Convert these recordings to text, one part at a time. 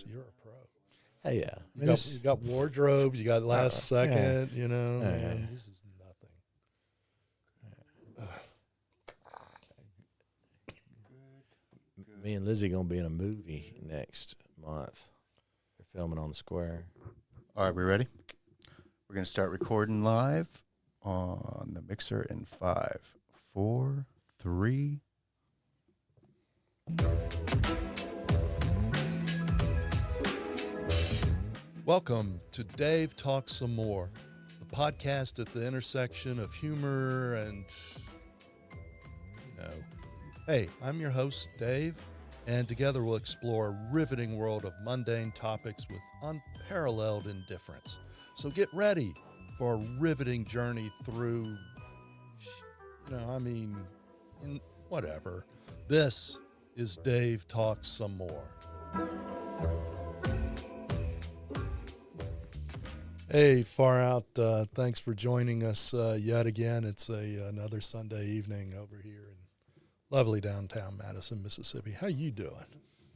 this. You're a pro. Hey, yeah. You got wardrobe. You got last second. Yeah. Man, this is nothing. Me and Lizzie gonna be in a movie next month. They're filming on the square. All right, we ready? We're going to start recording live on the mixer in 5, 4, 3. Welcome to Dave Talks Some More, the podcast at the intersection of humor and, Hey, I'm your host, Dave, and together we'll explore a riveting world of mundane topics with unparalleled indifference. So get ready for a riveting journey through, whatever. This is Dave Talks Some More. Hey, far out. Thanks for joining us yet again. It's another Sunday evening over here in lovely downtown Madison, Mississippi. How you doing?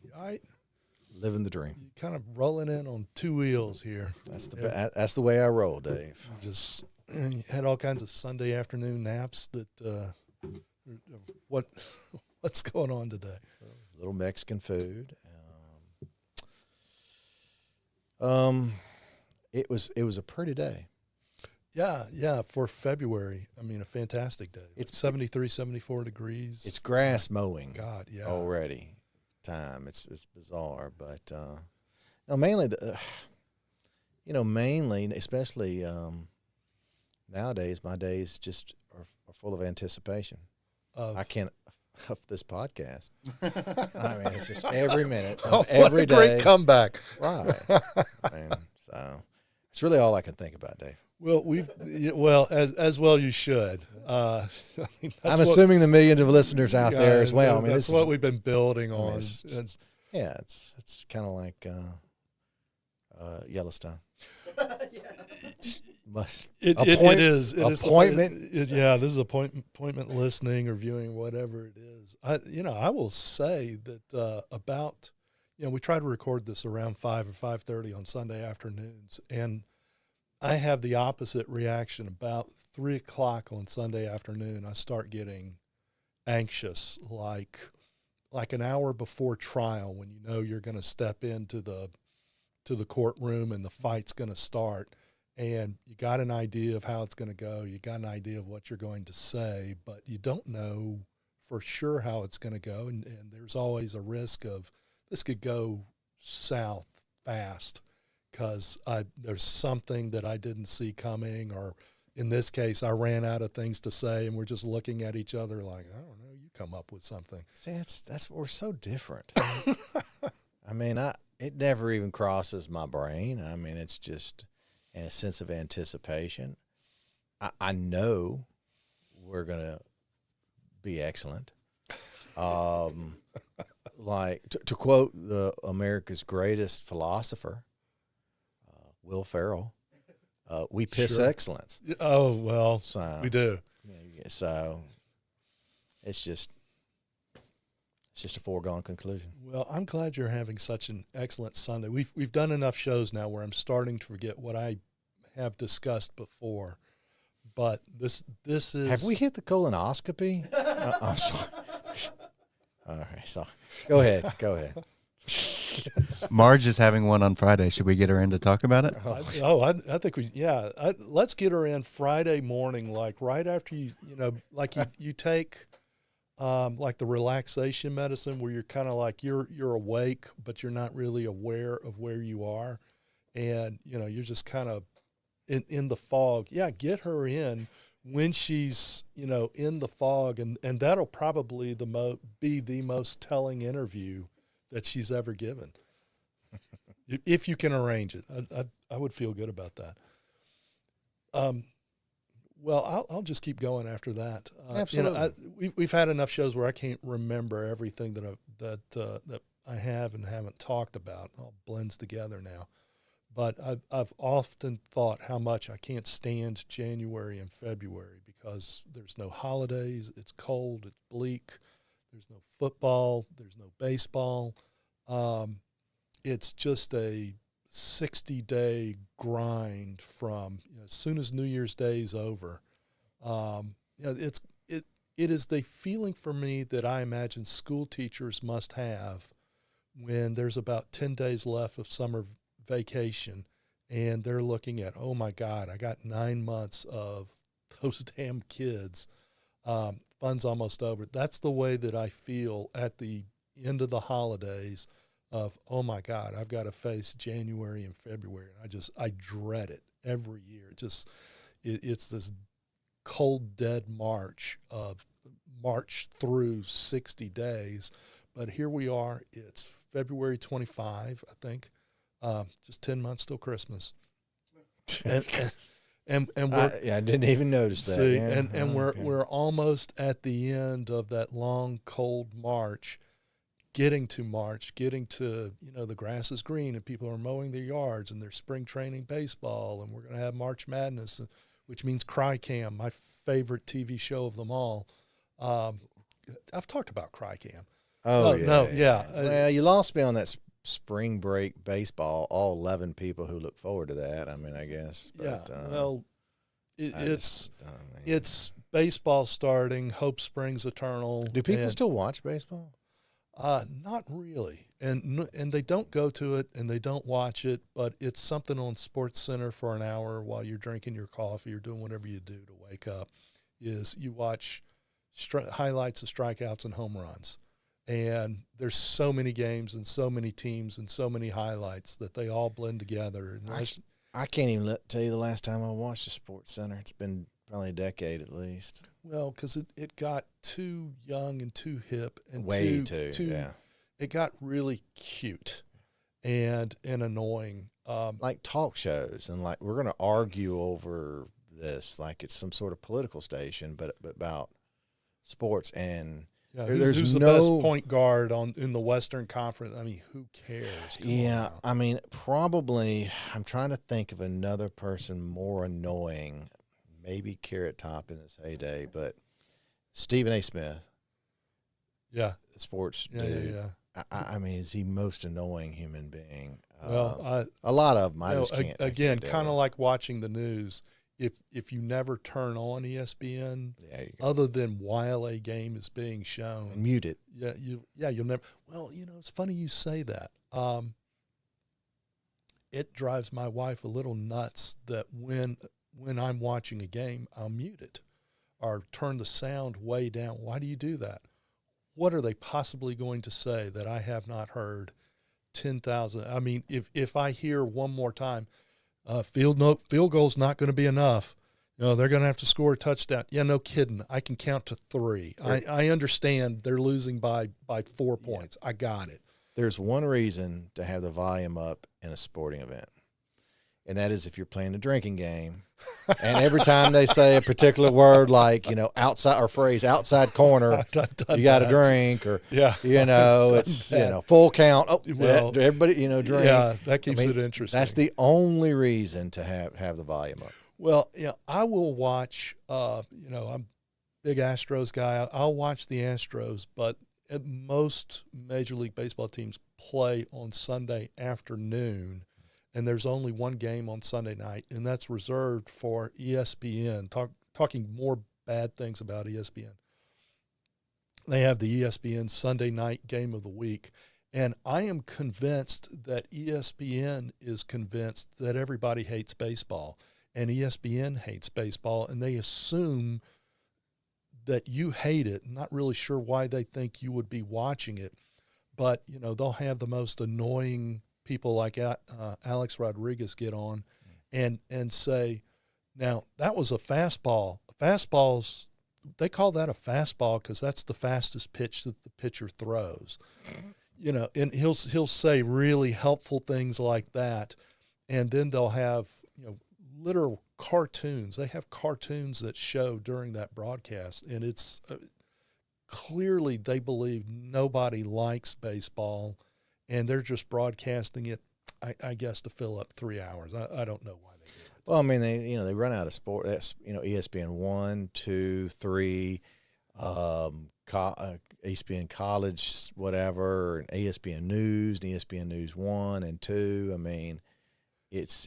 You all right? Living the dream. You kind of rolling in on two wheels here. That's the way I roll, Dave. Just had all kinds of Sunday afternoon naps. What's going on today? A little Mexican food. It was a pretty day. Yeah, for February. I mean, a fantastic day. It's 73, 74 degrees. It's grass mowing. God, yeah. Already time. It's bizarre, but no, mainly especially nowadays, my days just are full of anticipation. I can't of this podcast. I mean, it's just every minute, every day. Great comeback. Right. So it's really all I can think about, Dave. Well, as well you should. I'm assuming the millions of listeners out there as well. I mean, that's what we've been building on. It's kind of like Yellowstone. It is appointment. This is appointment listening or viewing, whatever it is. I will say that about we try to record this around 5 or 5:30 on Sunday afternoons, and I have the opposite reaction. About 3 o'clock on Sunday afternoon, I start getting anxious, like an hour before trial, when you know you're going to step into the courtroom and the fight's going to start, and you got an idea of how it's going to go. You got an idea of what you're going to say, but you don't know for sure how it's going to go, and there's always a risk of this could go south fast, because there's something that I didn't see coming, or in this case, I ran out of things to say, and we're just looking at each other like, I don't know, you come up with something. See, that's we're so different. I mean, it never even crosses my brain. I mean, it's just in a sense of anticipation. I know we're gonna be excellent. Like to quote the America's greatest philosopher, Will Ferrell, we piss excellence. Oh, well, so, we do. So it's just a foregone conclusion. Well, I'm glad you're having such an excellent Sunday. We've done enough shows now where I'm starting to forget what I have discussed before. But this is. Have we hit the colonoscopy? I'm sorry. All right, so go ahead. Marge is having one on Friday. Should we get her in to talk about it? I think let's get her in Friday morning, like right after you take like the relaxation medicine, where you're kind of like you're awake, but you're not really aware of where you are, and you're just kind of in the fog. Yeah, get her in when she's in the fog, and that'll probably be the most telling interview that she's ever given. If you can arrange it, I would feel good about that. Well, I'll just keep going after that. Absolutely. We've had enough shows where I can't remember everything that I have and haven't talked about. It all blends together now. But I've often thought how much I can't stand January and February, because there's no holidays, it's cold, it's bleak, there's no football, there's no baseball. it's just a 60-day grind from as soon as New Year's Day is over. It is the feeling for me that I imagine school teachers must have when there's about 10 days left of summer vacation, and they're looking at, oh my God, I got 9 months of those damn kids. Fun's almost over. That's the way that I feel at the end of the holidays of, oh my God, I've got to face January and February. And I dread it every year. It's this cold, dead March through 60 days. But here we are. It's February 25, I think. Just 10 months till Christmas. And we're, I didn't even notice that. see, Yeah. and we're almost at the end of that long, cold March, getting to the grass is green and people are mowing their yards and there's spring training baseball, and we're going to have March Madness, which means CryCam, my favorite TV show of them all. I've talked about CryCam. Oh, yeah. Well, you lost me on that spring break baseball, all 11 people who look forward to that. I mean, I guess. But, it's baseball starting, hope springs eternal. Do people still watch baseball? Not really. And they don't go to it and they don't watch it, but it's something on Sports Center for an hour while you're drinking your coffee or doing whatever you do to wake up, is you watch highlights of strikeouts and home runs. And there's so many games and so many teams and so many highlights that they all blend together. I can't even tell you the last time I watched a Sports Center. It's been probably a decade at least. Well, because it got too young and too hip and way too yeah. It got really cute and annoying. Like talk shows, and like we're going to argue over this like it's some sort of political station, but about sports. And yeah, who's the best point guard in the Western Conference? I mean, who cares? Yeah, I mean, probably I'm trying to think of another person more annoying. Maybe Carrot Top in his heyday, but Stephen A. Smith. Yeah. Sports yeah, dude. Yeah. I mean, is he most annoying human being? Well, a lot of them. I just can't. Again, kind of like watching the news. If you never turn on ESPN, other than while a game is being shown, and mute it. You'll never. Well, it's funny you say that. It drives my wife a little nuts that when I'm watching a game, I'll mute it or turn the sound way down. Why do you do that? What are they possibly going to say that I have not heard 10,000? I mean, if I hear one more time, field goal's not going to be enough. They're going to have to score a touchdown. Yeah, no kidding. I can count to 3. I understand they're losing by 4 points. I got it. There's one reason to have the volume up in a sporting event, and that is if you're playing a drinking game, and every time they say a particular word like, outside or phrase outside corner, you got to drink, or, it's, full count. Oh, well, everybody, drink. Yeah, that keeps it interesting. That's the only reason to have the volume up. Well, I will watch, I'm a big Astros guy. I'll watch the Astros, but most Major League Baseball teams play on Sunday afternoon. And there's only one game on Sunday night, and that's reserved for ESPN. Talking more bad things about ESPN. They have the ESPN Sunday night game of the week, and I am convinced that ESPN is convinced that everybody hates baseball, and ESPN hates baseball, and they assume that you hate it. Not really sure why they think you would be watching it, but they'll have the most annoying people like Alex Rodriguez get on and say, now that was a fastball. Fastballs, they call that a fastball because that's the fastest pitch that the pitcher throws. And he'll say really helpful things like that, and then they'll have literal cartoons. They have cartoons that show during that broadcast, and it's clearly they believe nobody likes baseball. And they're just broadcasting it, I guess, to fill up 3 hours. I don't know why they do it. Well, I mean, they run out of sport. That's ESPN 1, 2, 3. ESPN College, whatever, and ESPN News, and ESPN News 1 and 2. I mean, it's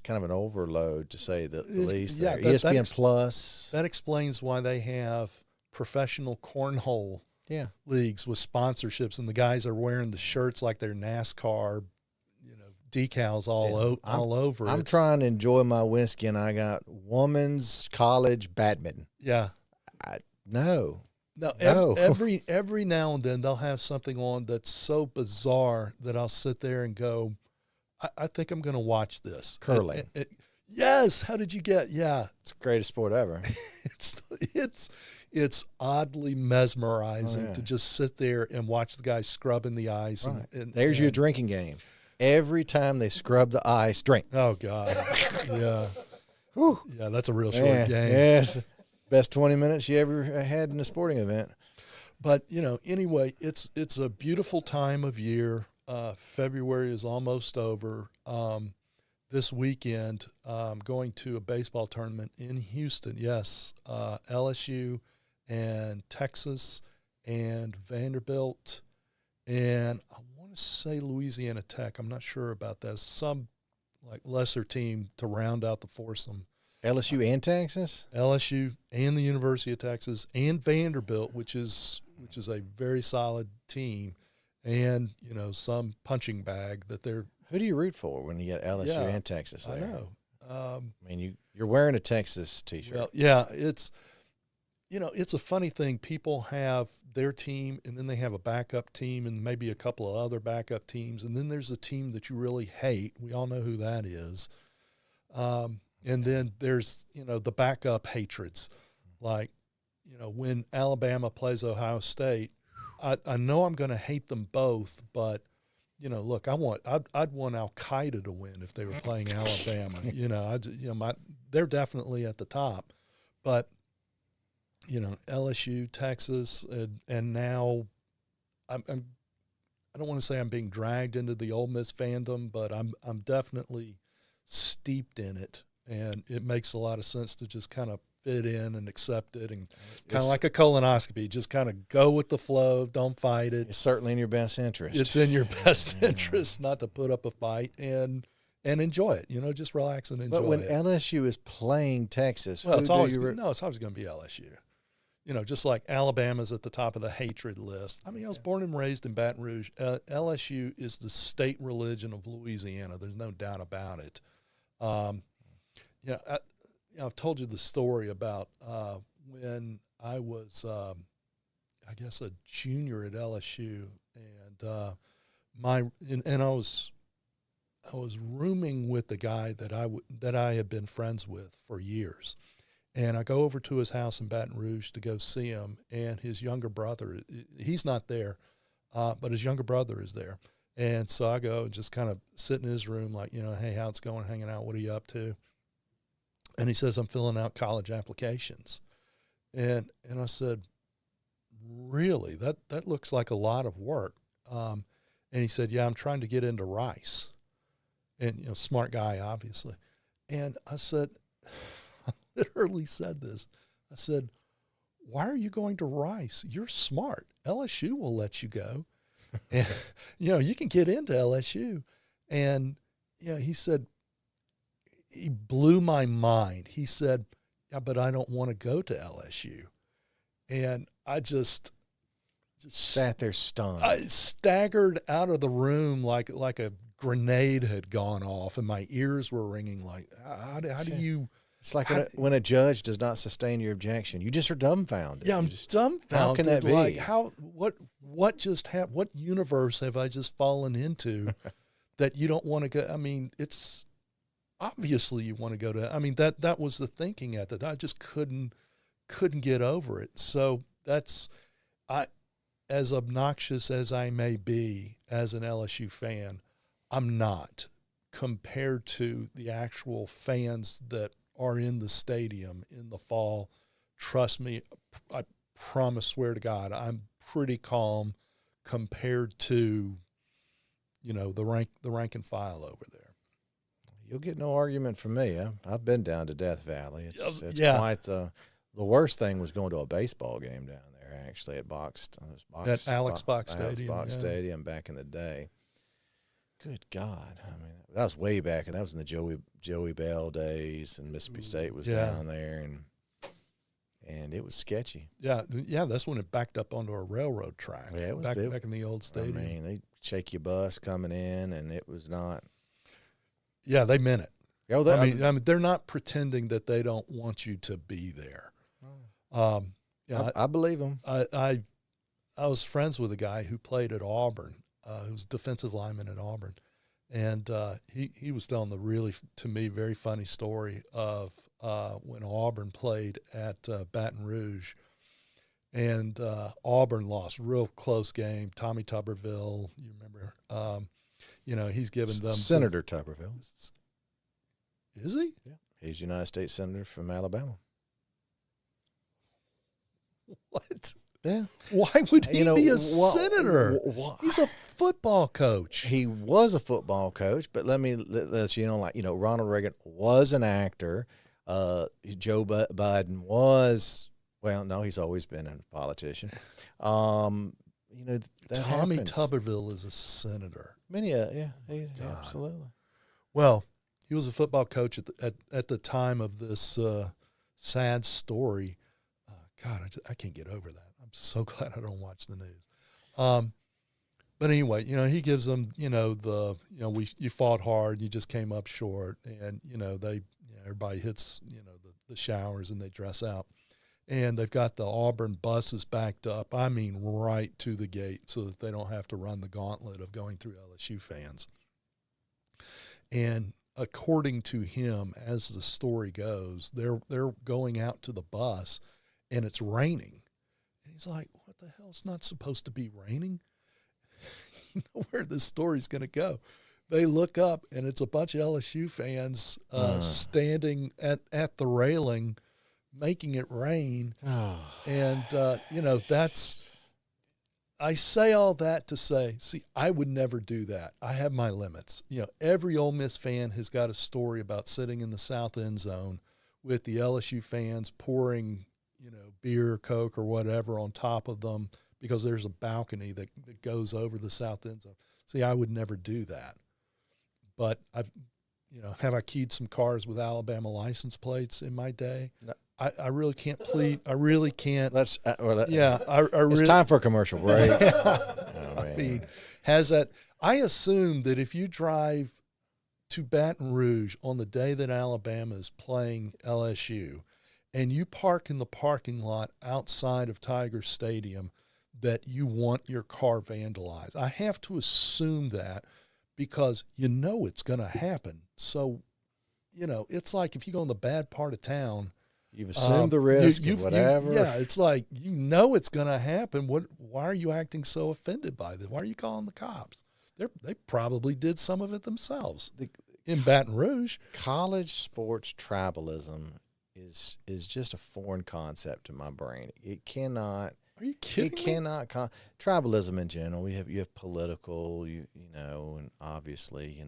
kind of an overload, to say the least. Yeah, ESPN Plus. That explains why they have professional cornhole leagues with sponsorships, and the guys are wearing the shirts like they're NASCAR, decals all over. I'm trying to enjoy my whiskey, and I got women's college badminton. Yeah. No. Every now and then they'll have something on that's so bizarre that I'll sit there and go, I think I'm going to watch this. Curling. Yes. How did you get? Yeah. It's the greatest sport ever. It's oddly mesmerizing to just sit there and watch the guys scrubbing the ice. Right. And there's your drinking game. Every time they scrub the ice, drink. Oh, God. Yeah. Whew. Yeah, that's a real short game. Yes. Best 20 minutes you ever had in a sporting event. But, anyway, it's a beautiful time of year. February is almost over. This weekend, going to a baseball tournament in Houston. Yes, LSU and Texas and Vanderbilt. And I want to say Louisiana Tech. I'm not sure about that. Some lesser team to round out the foursome. LSU and Texas? LSU and the University of Texas and Vanderbilt, which is a very solid team, and some punching bag that they're. Who do you root for when you get LSU and Texas there? I know. I mean, you're wearing a Texas T-shirt. Well, yeah, it's a funny thing. People have their team, and then they have a backup team, and maybe a couple of other backup teams, and then there's a team that you really hate. We all know who that is. And then there's, the backup hatreds. Like, when Alabama plays Ohio State, I know I'm going to hate them both, but, look, I'd want Al-Qaeda to win if they were playing Alabama. They're definitely at the top. But, LSU, Texas, and now I don't want to say I'm being dragged into the Ole Miss fandom, but I'm definitely steeped in it. And it makes a lot of sense to just kind of fit in and accept it, and kind of like a colonoscopy, just kind of go with the flow, don't fight it. It's certainly in your best interest. It's in your best interest not to put up a fight and enjoy it. Just relax and enjoy it. But when LSU is playing Texas, it's always going to be LSU. Just like Alabama's at the top of the hatred list. I mean, I was born and raised in Baton Rouge. LSU is the state religion of Louisiana. There's no doubt about it. I've told you the story about when I was, I guess, a junior at LSU, and I was rooming with the guy that I had been friends with for years, and I go over to his house in Baton Rouge to go see him, and his younger brother, he's not there, but his younger brother is there, and so I go and just kind of sit in his room, like, hey, how's it going, hanging out, what are you up to? And he says, I'm filling out college applications. And I said, really? That looks like a lot of work. And he said, yeah, I'm trying to get into Rice. And, smart guy, obviously. And I said, I literally said this. I said, why are you going to Rice? You're smart. LSU will let you go. And, you can get into LSU. And, he said, he blew my mind. He said, yeah, but I don't want to go to LSU. And I just sat there stunned. I staggered out of the room like a grenade had gone off, and my ears were ringing. Like, how do you? It's like when a judge does not sustain your objection, you just are dumbfounded. Yeah, I'm dumbfounded. How can that be? Like, what just happened? What universe have I just fallen into that you don't want to go? I mean, it's. Obviously you want to go to, I mean, that was the thinking at that. I just couldn't get over it. So as obnoxious as I may be as an LSU fan, I'm not, compared to the actual fans that are in the stadium in the fall. Trust me, I promise, swear to God, I'm pretty calm compared to, the rank and file over there. You'll get no argument from me. I've been down to Death Valley. It's yeah. quite the The worst thing was going to a baseball game down there, actually, at Alex Box Stadium. Stadium back in the day. Good God. I mean, that was way back, and that was in the Joey Bell days, and Mississippi State was down there, and it was sketchy. Yeah, that's when it backed up onto a railroad track. Yeah, it was back in the old stadium. I mean, they shake your bus coming in, and it was not. Yeah, they meant it. Yeah, I mean, they're not pretending that they don't want you to be there. I believe them. I was friends with a guy who played at Auburn, who was defensive lineman at Auburn, and he was telling the really, to me, very funny story of when Auburn played at Baton Rouge, and Auburn lost, real close game. Tommy Tuberville, you remember? He's given them Senator Tuberville. Is he? Yeah, he's United States Senator from Alabama. What? Yeah. Why would he be a senator? He's a football coach. He was a football coach, but let you know, Ronald Reagan was an actor. Joe Biden was, well, no, he's always been a politician. Tommy happens. Tuberville is a senator. Absolutely. Well, he was a football coach at the time of this sad story. God, I can't get over that. I'm so glad I don't watch the news. But anyway, he gives them, you fought hard, you just came up short, and everybody hits, the showers and they dress out, and they've got the Auburn buses backed up. I mean, right to the gate, so that they don't have to run the gauntlet of going through LSU fans. And according to him, as the story goes, they're going out to the bus, and it's raining. And he's like, what the hell? It's not supposed to be raining. You know where this story's going to go. They look up, and it's a bunch of LSU fans standing at the railing, making it rain. And, I say all that to say, I would never do that. I have my limits. Every Ole Miss fan has got a story about sitting in the south end zone with the LSU fans pouring beer, Coke, or whatever on top of them because there's a balcony that goes over the south end zone. I would never do that. But have I keyed some cars with Alabama license plates in my day? No. I really can't plead. I really can't. It's It's time for a commercial break. I mean, I assume that if you drive to Baton Rouge on the day that Alabama is playing LSU, and you park in the parking lot outside of Tiger Stadium, that you want your car vandalized. I have to assume that because it's going to happen. So, it's like if you go in the bad part of town. You've assumed the risk of whatever. It's like, it's going to happen. Why are you acting so offended by this? Why are you calling the cops? They probably did some of it themselves in Baton Rouge. College sports tribalism is just a foreign concept to my brain. It cannot. Are you kidding? It cannot. Tribalism in general. You have political. And obviously,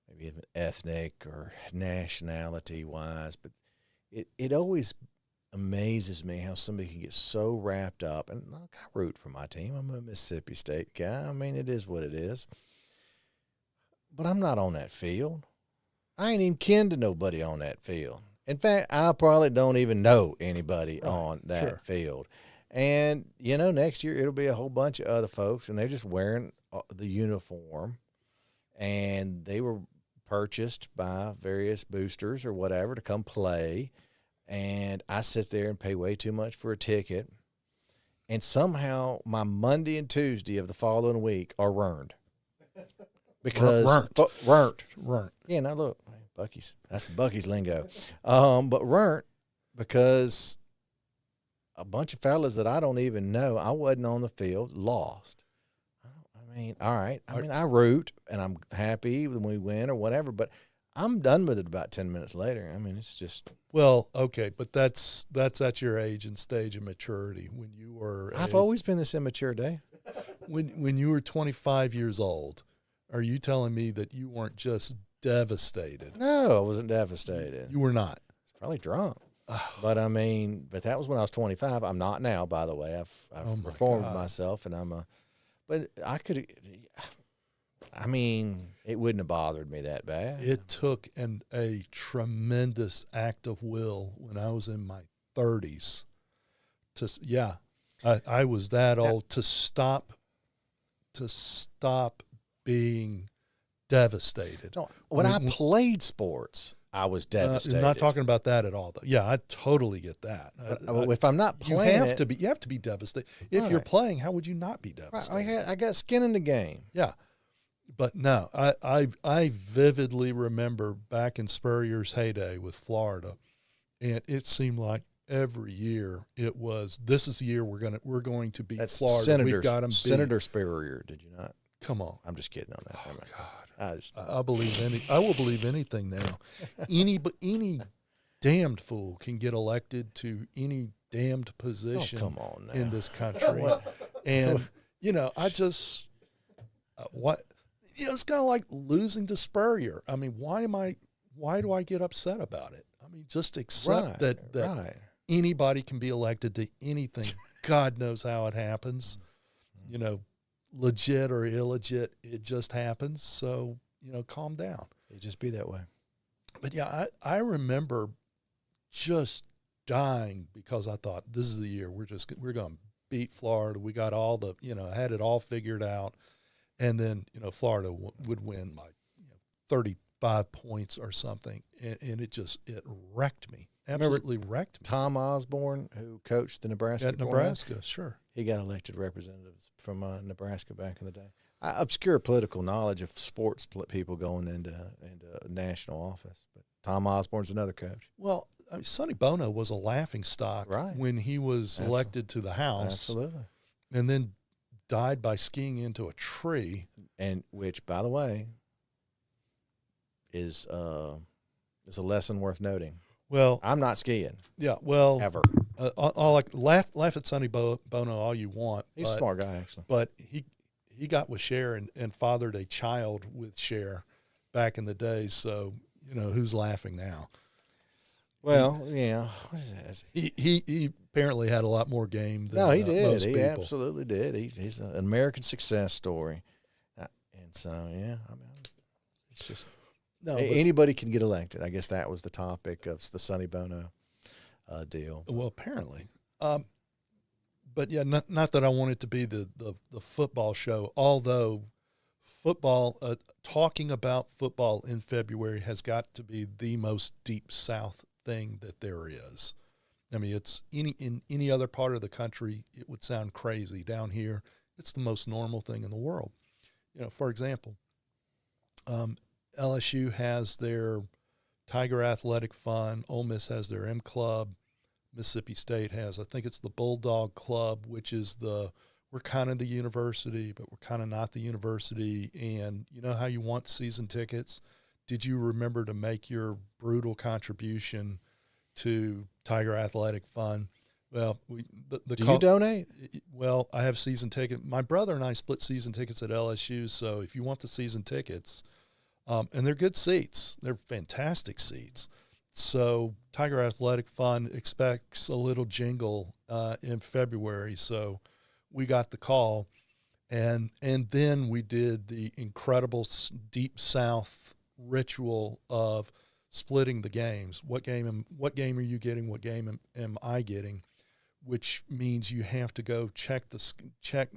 maybe even ethnic or nationality wise. But it always amazes me how somebody can get so wrapped up. And look, I root for my team. I'm a Mississippi State guy. I mean, it is what it is. But I'm not on that field. I ain't even kin to nobody on that field. In fact, I probably don't even know anybody on that field. And, next year it'll be a whole bunch of other folks, and they're just wearing the uniform, and they were purchased by various boosters or whatever to come play, and I sit there and pay way too much for a ticket, and somehow my Monday and Tuesday of the following week are ruined. Because ruined. Yeah, now look. Bucky's. That's Bucky's lingo. But weren't because a bunch of fellas that I don't even know, I wasn't on the field, lost. I mean, all right. I root, and I'm happy when we win or whatever, but I'm done with it about 10 minutes later. I mean, it's just. Well, okay, but that's at your age and stage of maturity. When you were. I've always been this immature, Dave. When you were 25 years old, are you telling me that you weren't just devastated? No, I wasn't devastated. You were not. Probably drunk. But I mean, but that was when I was 25. I'm not now, by the way. I've reformed myself, and but I could. I mean, it wouldn't have bothered me that bad. It took a tremendous act of will when I was in my 30s I was that old to stop being devastated. No, when I played sports, I was devastated. I'm not talking about that at all, though. Yeah, I totally get that. If I'm not playing, you have to be devastated. If you're playing, how would you not be devastated? Right. I got skin in the game. Yeah. But no, I vividly remember back in Spurrier's heyday with Florida, and it seemed like every year it was, this is the year we're going to beat Florida. We've got them beat. Senator Spurrier, did you not? Come on. I'm just kidding on that. Oh, God. I will believe anything now. Any damned fool can get elected to any damned position come on now. in this country. And, I just, it's kind of like losing to Spurrier. I mean, why do I get upset about it? I mean, just accept that anybody can be elected to anything. God knows how it happens. Legit or illegit, it just happens. So, calm down. It just be that way. But yeah, I remember just dying because I thought, this is the year we're going to beat Florida. We got all the, had it all figured out. And then, Florida would win by 35 points or something. And it wrecked me. Absolutely wrecked me. Tom Osborne, who coached the Nebraska. At Nebraska, sure. He got elected representatives from Nebraska back in the day. Obscure political knowledge of sports people going into national office. But Tom Osborne's another coach. Well, Sonny Bono was a laughingstock when he was elected to the House. Absolutely. And then died by skiing into a tree. And which, by the way, is a lesson worth noting. Well, I'm not skiing. Yeah, well, ever. I'll laugh at Sonny Bono all you want. He's a smart guy, actually. But he got with Cher and fathered a child with Cher back in the day. So who's laughing now? Well, yeah. What is that? He apparently had a lot more game than he did. Most people. He absolutely did. He's an American success story, and so I mean, it's just. No, anybody can get elected. I guess that was the topic of the Sonny Bono deal. Well, apparently. But yeah, not that I want it to be the football show, although football, talking about football in February has got to be the most deep South thing that there is. I mean, it's in any other part of the country, it would sound crazy. Down here, it's the most normal thing in the world. For example, LSU has their Tiger Athletic Fund. Ole Miss has their M Club. Mississippi State has, I think it's the Bulldog Club, which is we're kind of the university, but we're kind of not the university. And you know how you want season tickets? Did you remember to make your brutal contribution to Tiger Athletic Fund? Well, do you donate? Well, I have season tickets. My brother and I split season tickets at LSU. So if you want the season tickets, and they're good seats. They're fantastic seats. So Tiger Athletic Fund expects a little jingle in February. So we got the call, and then we did the incredible Deep South ritual of splitting the games. What game are you getting? What game am I getting? Which means you have to go check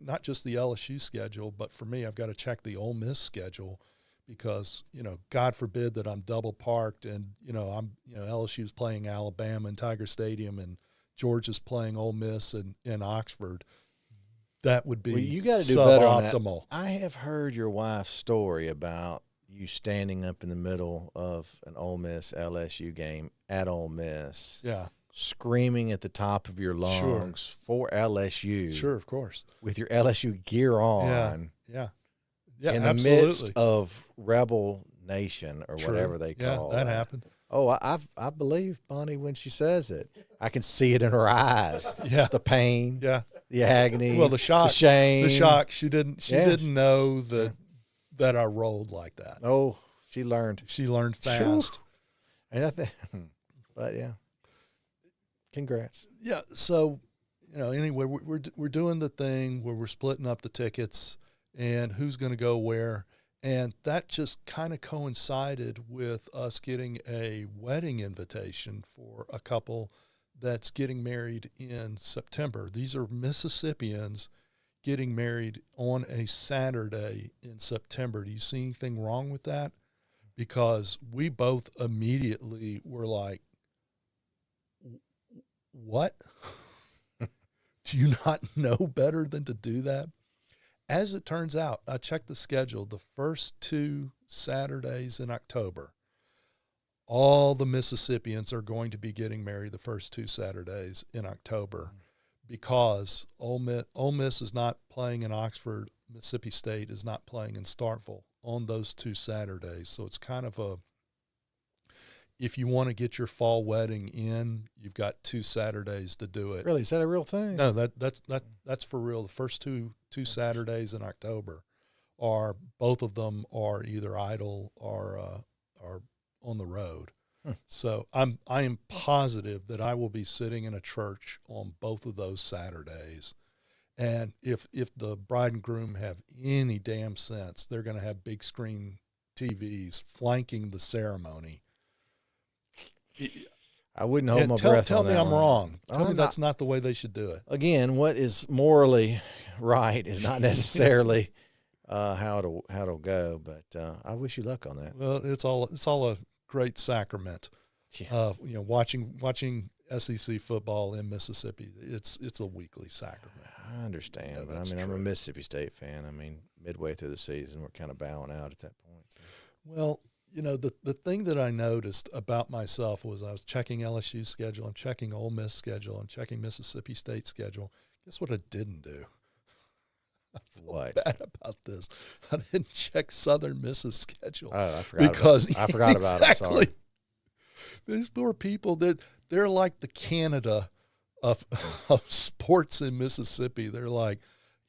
not just the LSU schedule, but for me, I've got to check the Ole Miss schedule. Because, God forbid that I'm double parked and, LSU's playing Alabama in Tiger Stadium and Georgia's playing Ole Miss in Oxford. That would be you got to do better on that. Suboptimal. I have heard your wife's story about you standing up in the middle of an Ole Miss LSU game at Ole Miss. Yeah. Screaming at the top of your lungs for LSU. Sure, of course. With your LSU gear on. Yeah. Yeah, in the midst of Rebel Nation or whatever they call it. Yeah, that happened. Oh, I believe Bonnie when she says it. I can see it in her eyes. Yeah. The pain. Yeah. The agony. Well, the shock. The shame. The shock. She didn't know that I rolled like that. Oh, she learned. She learned fast. And but yeah. Congrats. Yeah. So, anyway, we're doing the thing where we're splitting up the tickets and who's going to go where. And that just kind of coincided with us getting a wedding invitation for a couple that's getting married in September. These are Mississippians getting married on a Saturday in September. Do you see anything wrong with that? Because we both immediately were like, what? Do you not know better than to do that? As it turns out, I checked the schedule, the first 2 Saturdays in October, all the Mississippians are going to be getting married the first 2 Saturdays in October because Ole Miss is not playing in Oxford, Mississippi State is not playing in Starkville on those 2 Saturdays. So it's kind of if you want to get your fall wedding in, you've got 2 Saturdays to do it. Really? Is that a real thing? No, that's for real. The first two Saturdays in October both of them are either idle or on the road. So I am positive that I will be sitting in a church on both of those Saturdays. And if the bride and groom have any damn sense, they're going to have big screen TVs flanking the ceremony. I wouldn't hold my breath Tell on me that I'm one. wrong. Tell me that's not the way they should do it. Again, what is morally right is not necessarily how it'll go. But I wish you luck on that. Well, it's all a great sacrament. Yeah. Watching SEC football in Mississippi, it's a weekly sacrament. I understand, Yeah, but that's I'm a true. Mississippi State fan. Midway through the season, we're kind of bowing out at that point. So. Well, the thing that I noticed about myself was I was checking LSU's schedule, I'm checking Ole Miss schedule, I'm checking Mississippi State schedule. Guess what I didn't do? I feel What? bad about this. I didn't check Southern Miss's schedule. Oh, I forgot about it. I'm sorry. These poor people, they're like the Canada of sports in Mississippi. They're like,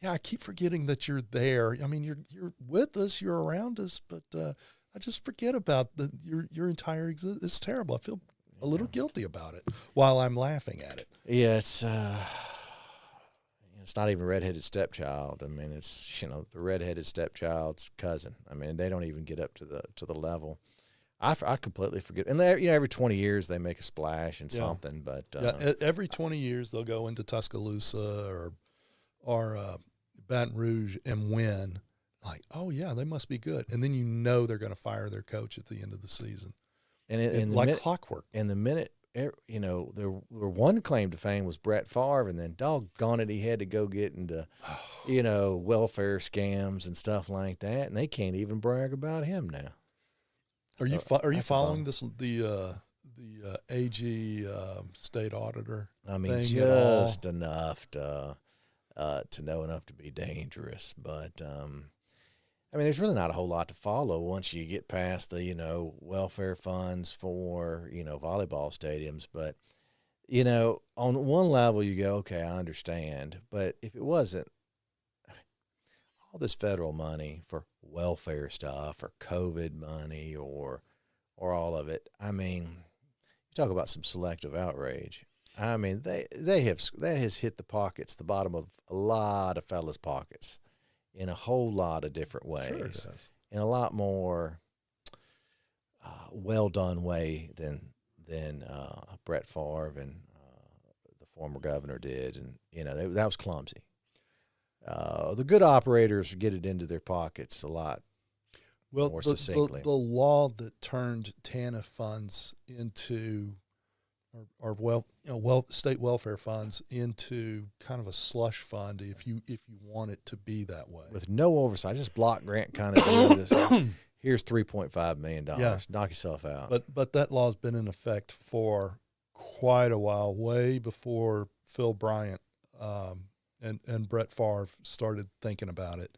yeah, I keep forgetting that you're there. I mean, you're with us, you're around us, but I just forget about your entire existence. It's terrible. I feel a little guilty about it while I'm laughing at it. Yeah, it's not even redheaded stepchild. It's the redheaded stepchild's cousin. They don't even get up to the level. I completely forget. And every 20 years they make a splash and something. But every 20 years they'll go into Tuscaloosa or Baton Rouge and win. Like, oh yeah, they must be good. And then they're going to fire their coach at the end of the season, and like clockwork. And the minute their one claim to fame was Brett Favre, and then doggone it, he had to go get into welfare scams and stuff like that, and they can't even brag about him now. Are you following the AG state auditor? Thing just enough to know enough to be dangerous, but there's really not a whole lot to follow once you get past the welfare funds for volleyball stadiums. But on one level you go, okay, I understand, but if it wasn't all this federal money for welfare stuff or COVID money or all of it, you talk about some selective outrage. That has hit the bottom of a lot of fellas' pockets in a whole lot of different ways, sure it does. In a lot more well done way than Brett Favre and the former governor did, and that was clumsy. The good operators get it into their pockets a lot more succinctly. The law that turned TANF funds into state welfare funds into kind of a slush fund if you want it to be that way. With no oversight, just block grant kind of deal. Here's $3.5 million. Yeah. Knock yourself out. But that law's been in effect for quite a while, way before Phil Bryant and Brett Favre started thinking about it.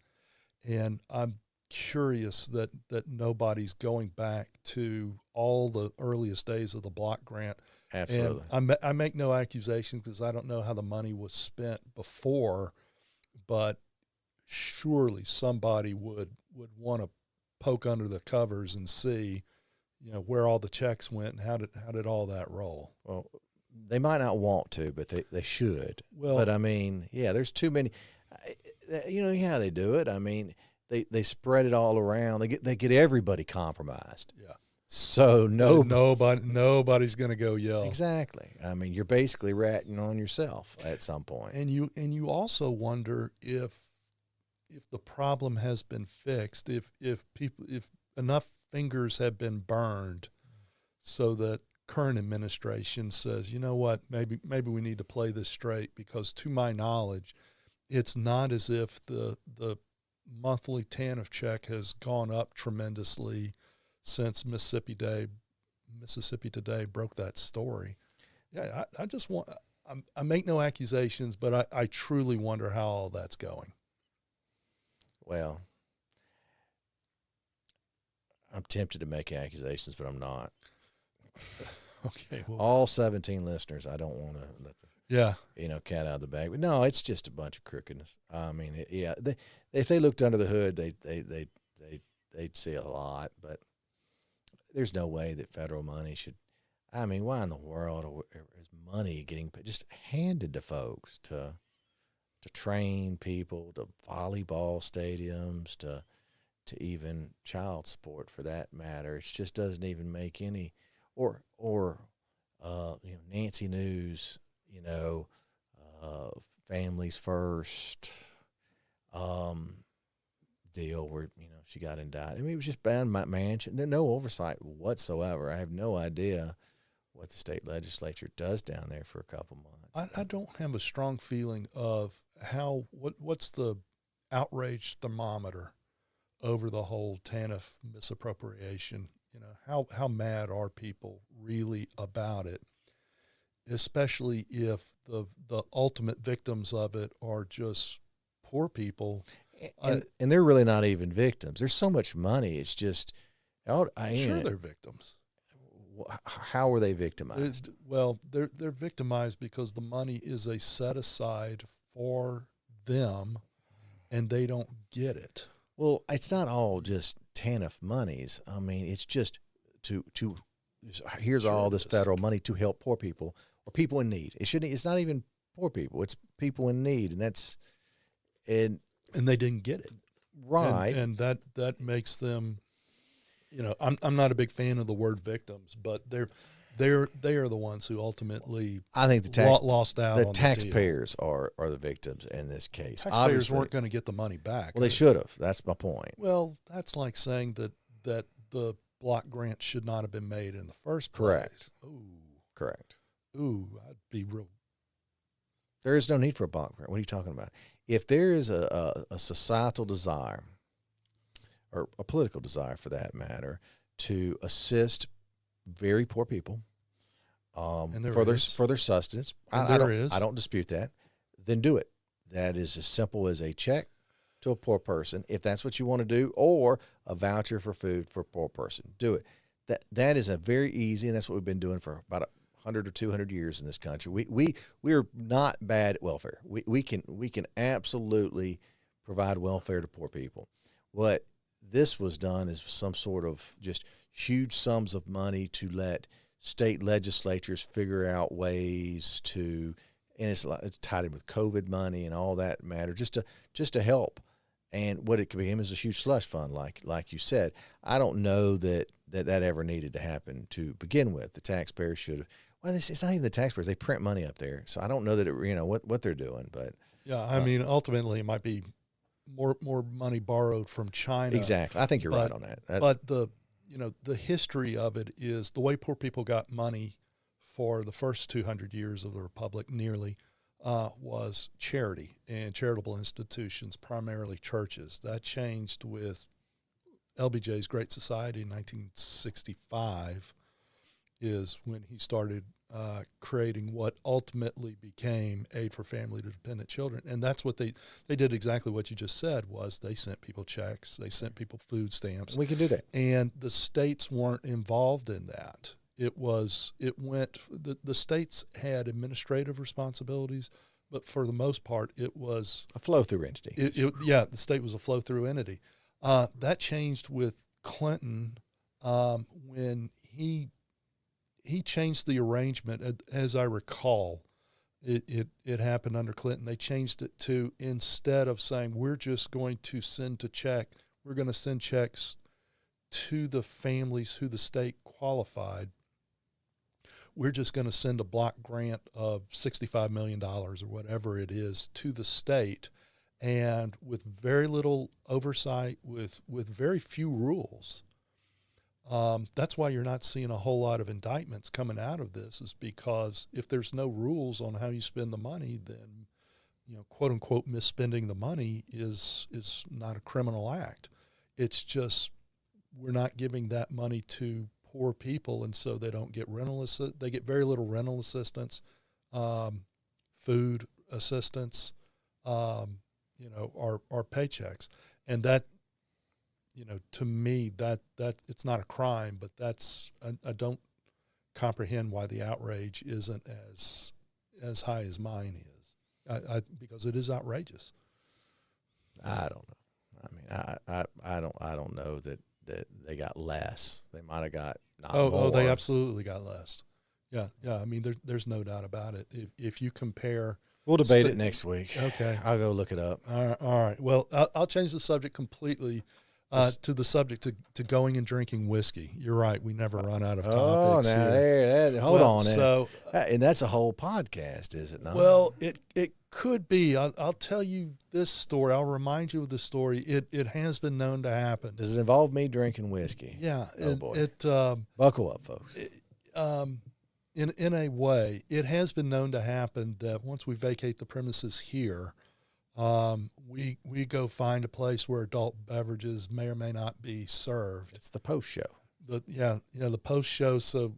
And I'm curious that nobody's going back to all the earliest days of the block grant. Absolutely. And I make no accusations because I don't know how the money was spent before, but surely somebody would want to poke under the covers and see, where all the checks went and how did all that roll. Well, They might not want to, but they should. Well, but I mean, yeah, there's too many. You know how they do it. I mean, they spread it all around. They get everybody compromised. Yeah. So nobody's going to go yell. Exactly. I mean, you're basically ratting on yourself at some point. And you also wonder if the problem has been fixed, if enough fingers have been burned, so that current administration says, you know what, maybe we need to play this straight, because to my knowledge, it's not as if the monthly TANF check has gone up tremendously since Mississippi Today broke that story. Yeah, I just want, I make no accusations, but I truly wonder how all that's going. Well, I'm tempted to make accusations, but I'm not. Okay. Well, all 17 listeners, I don't want to let the cat out of the bag. But no, it's just a bunch of crookedness. I mean, if they looked under the hood, they'd see a lot. But there's no way that federal money should. I mean, why in the world is money getting just handed to folks to train people, to volleyball stadiums, to even child support for that matter? It just doesn't even make any. Or Nancy News, families first deal where she got indicted. I mean, it was just bad mansion. No oversight whatsoever. I have no idea what the state legislature does down there for a couple months. I don't have a strong feeling of what's the outrage thermometer over the whole TANF misappropriation. How mad are people really about it, especially if the ultimate victims of it are just poor people. And they're really not even victims. There's so much money. It's just, sure they're victims. How were they victimized? Well, they're victimized because the money is a set aside for them, and they don't get it. Well, it's not all just TANF monies. I mean, it's just here's all this federal money to help poor people or people in need. It's not even poor people. It's people in need, and they didn't get it. Right. And that makes them, I'm not a big fan of the word victims, but they are the ones who ultimately, I think lost out. The taxpayers are the victims in this case. Taxpayers Obviously weren't going to get the money back. Well, they should have. That's my point. Well, that's like saying that the block grant should not have been made in the first place. Correct. Ooh. Correct. Ooh, I'd be real. There is no need for a block grant. What are you talking about? If there is a societal desire, or a political desire for that matter, to assist very poor people for their sustenance, I don't dispute that, then do it. That is as simple as a check to a poor person, if that's what you want to do, or a voucher for food for a poor person. Do it. That is a very easy, and that's what we've been doing for about 100 or 200 years in this country. We are not bad at welfare. We can absolutely provide welfare to poor people. What this was done is some sort of just huge sums of money to let state legislatures figure out ways to, and it's tied in with COVID money and all that matter, just to help. And what it became is a huge slush fund, like you said. I don't know that ever needed to happen to begin with. The taxpayers should have. Well, it's not even the taxpayers. They print money up there, so I don't know that what they're doing. But yeah, I mean, ultimately, it might be more money borrowed from China. Exactly, I think you're right on that. But the history of it is the way poor people got money for the first 200 years of the Republic, nearly. Was charity and charitable institutions, primarily churches. That changed with LBJ's Great Society in 1965, is when he started creating what ultimately became Aid for Family to Dependent Children. And that's what they did, exactly what you just said, was they sent people checks, they sent people food stamps. We can do that. And the states weren't involved in that. The states had administrative responsibilities, but for the most part, it was a flow-through entity. The state was a flow-through entity. That changed with Clinton when he he changed the arrangement. As I recall, it happened under Clinton. They changed it to, instead of saying we're just going to send a check, we're going to send checks to the families who the state qualified. We're just going to send a block grant of $65 million or whatever it is to the state, and with very little oversight, with very few rules. That's why you're not seeing a whole lot of indictments coming out of this, is because if there's no rules on how you spend the money, then, quote unquote, misspending the money is not a criminal act. It's just, we're not giving that money to poor people, and so they don't get they get very little rental assistance, food assistance, our paychecks. And that, to me, that it's not a crime, but I don't comprehend why the outrage isn't as high as mine is, because it is outrageous. I don't know. I mean, I don't know that they got less. They might have got not more. Oh, they absolutely got less. Yeah. I mean, there's no doubt about it. If you compare, we'll debate it next week. Okay, I'll go look it up. All right. Well, I'll change the subject completely to the subject to going and drinking whiskey. You're right. We never run out of topics. Oh, now hold on. So, and that's a whole podcast, is it not? Well, it could be. I'll tell you this story. I'll remind you of the story. It has been known to happen. Does it involve me drinking whiskey? Yeah. Oh boy. Buckle up, folks. In a way, it has been known to happen that once we vacate the premises here, we go find a place where adult beverages may or may not be served. It's the post show. The post show. So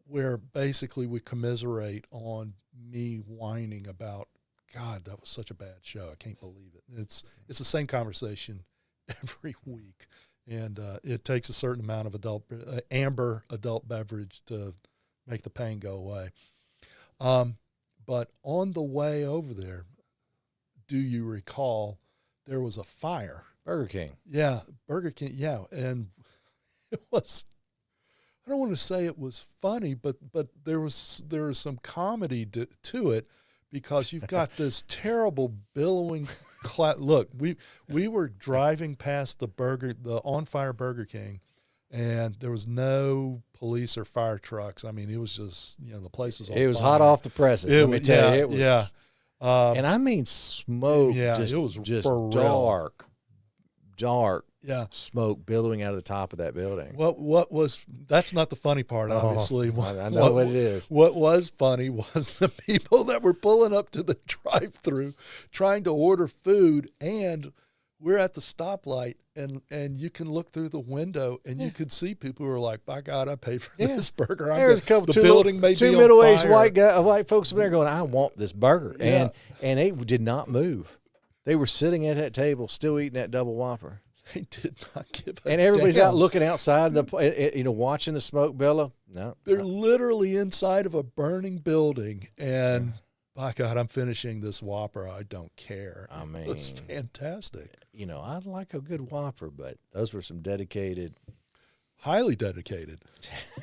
where basically we commiserate on me whining about, God, that was such a bad show. I can't believe it. It's the same conversation every week, and it takes a certain amount of amber adult beverage to make the pain go away. But on the way over there, do you recall there was a fire? Burger King. Yeah, Burger King. Yeah, and it was, I don't want to say it was funny, but there was some comedy to it, because you've got this terrible billowing look. We were driving past the on fire Burger King, and there was no police or fire trucks. I mean, it was just, the place was on fire. It was hot off the presses. Let me tell you, it was. Yeah. And I mean smoke. Yeah, it was just dark smoke billowing out of the top of that building. That's not the funny part, obviously. I know what it is. What was funny was the people that were pulling up to the drive-thru trying to order food, and we're at the stoplight, and you can look through the window, and you could see people who are like, by God, I paid for this burger. There's two middle-aged white folks up there going, I want this burger. Yeah. And they did not move. They were sitting at that table still eating that double Whopper. They did not give a And everybody's out looking outside, watching the smoke billow. No. They're literally inside of a burning building, and by God, I'm finishing this Whopper. I don't care. I mean, it's fantastic. I like a good Whopper, but those were some highly dedicated.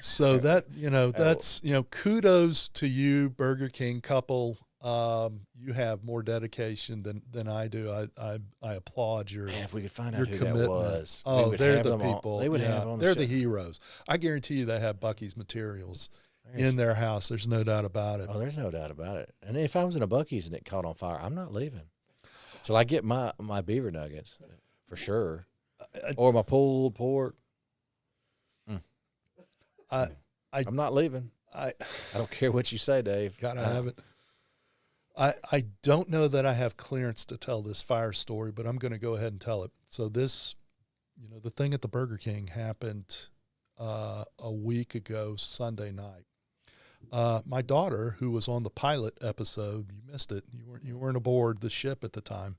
So that's, kudos to you, Burger King couple. You have more dedication than I do. I applaud your. Man, if we could find out who that was. Oh, they're the people. They would have on the They're show. The heroes. I guarantee you they have Buc-ee's materials in their house. There's no doubt about it. Oh, there's no doubt about it. And if I was in a Buc-ee's and it caught on fire, I'm not leaving. So I get my beaver nuggets for sure, or my pulled pork. I'm not leaving. I don't care what you say, Dave. Gotta have it. I don't know that I have clearance to tell this fire story, but I'm going to go ahead and tell it. So this, the thing at the Burger King happened a week ago, Sunday night. My daughter, who was on the pilot episode, you missed it. You weren't aboard the ship at the time.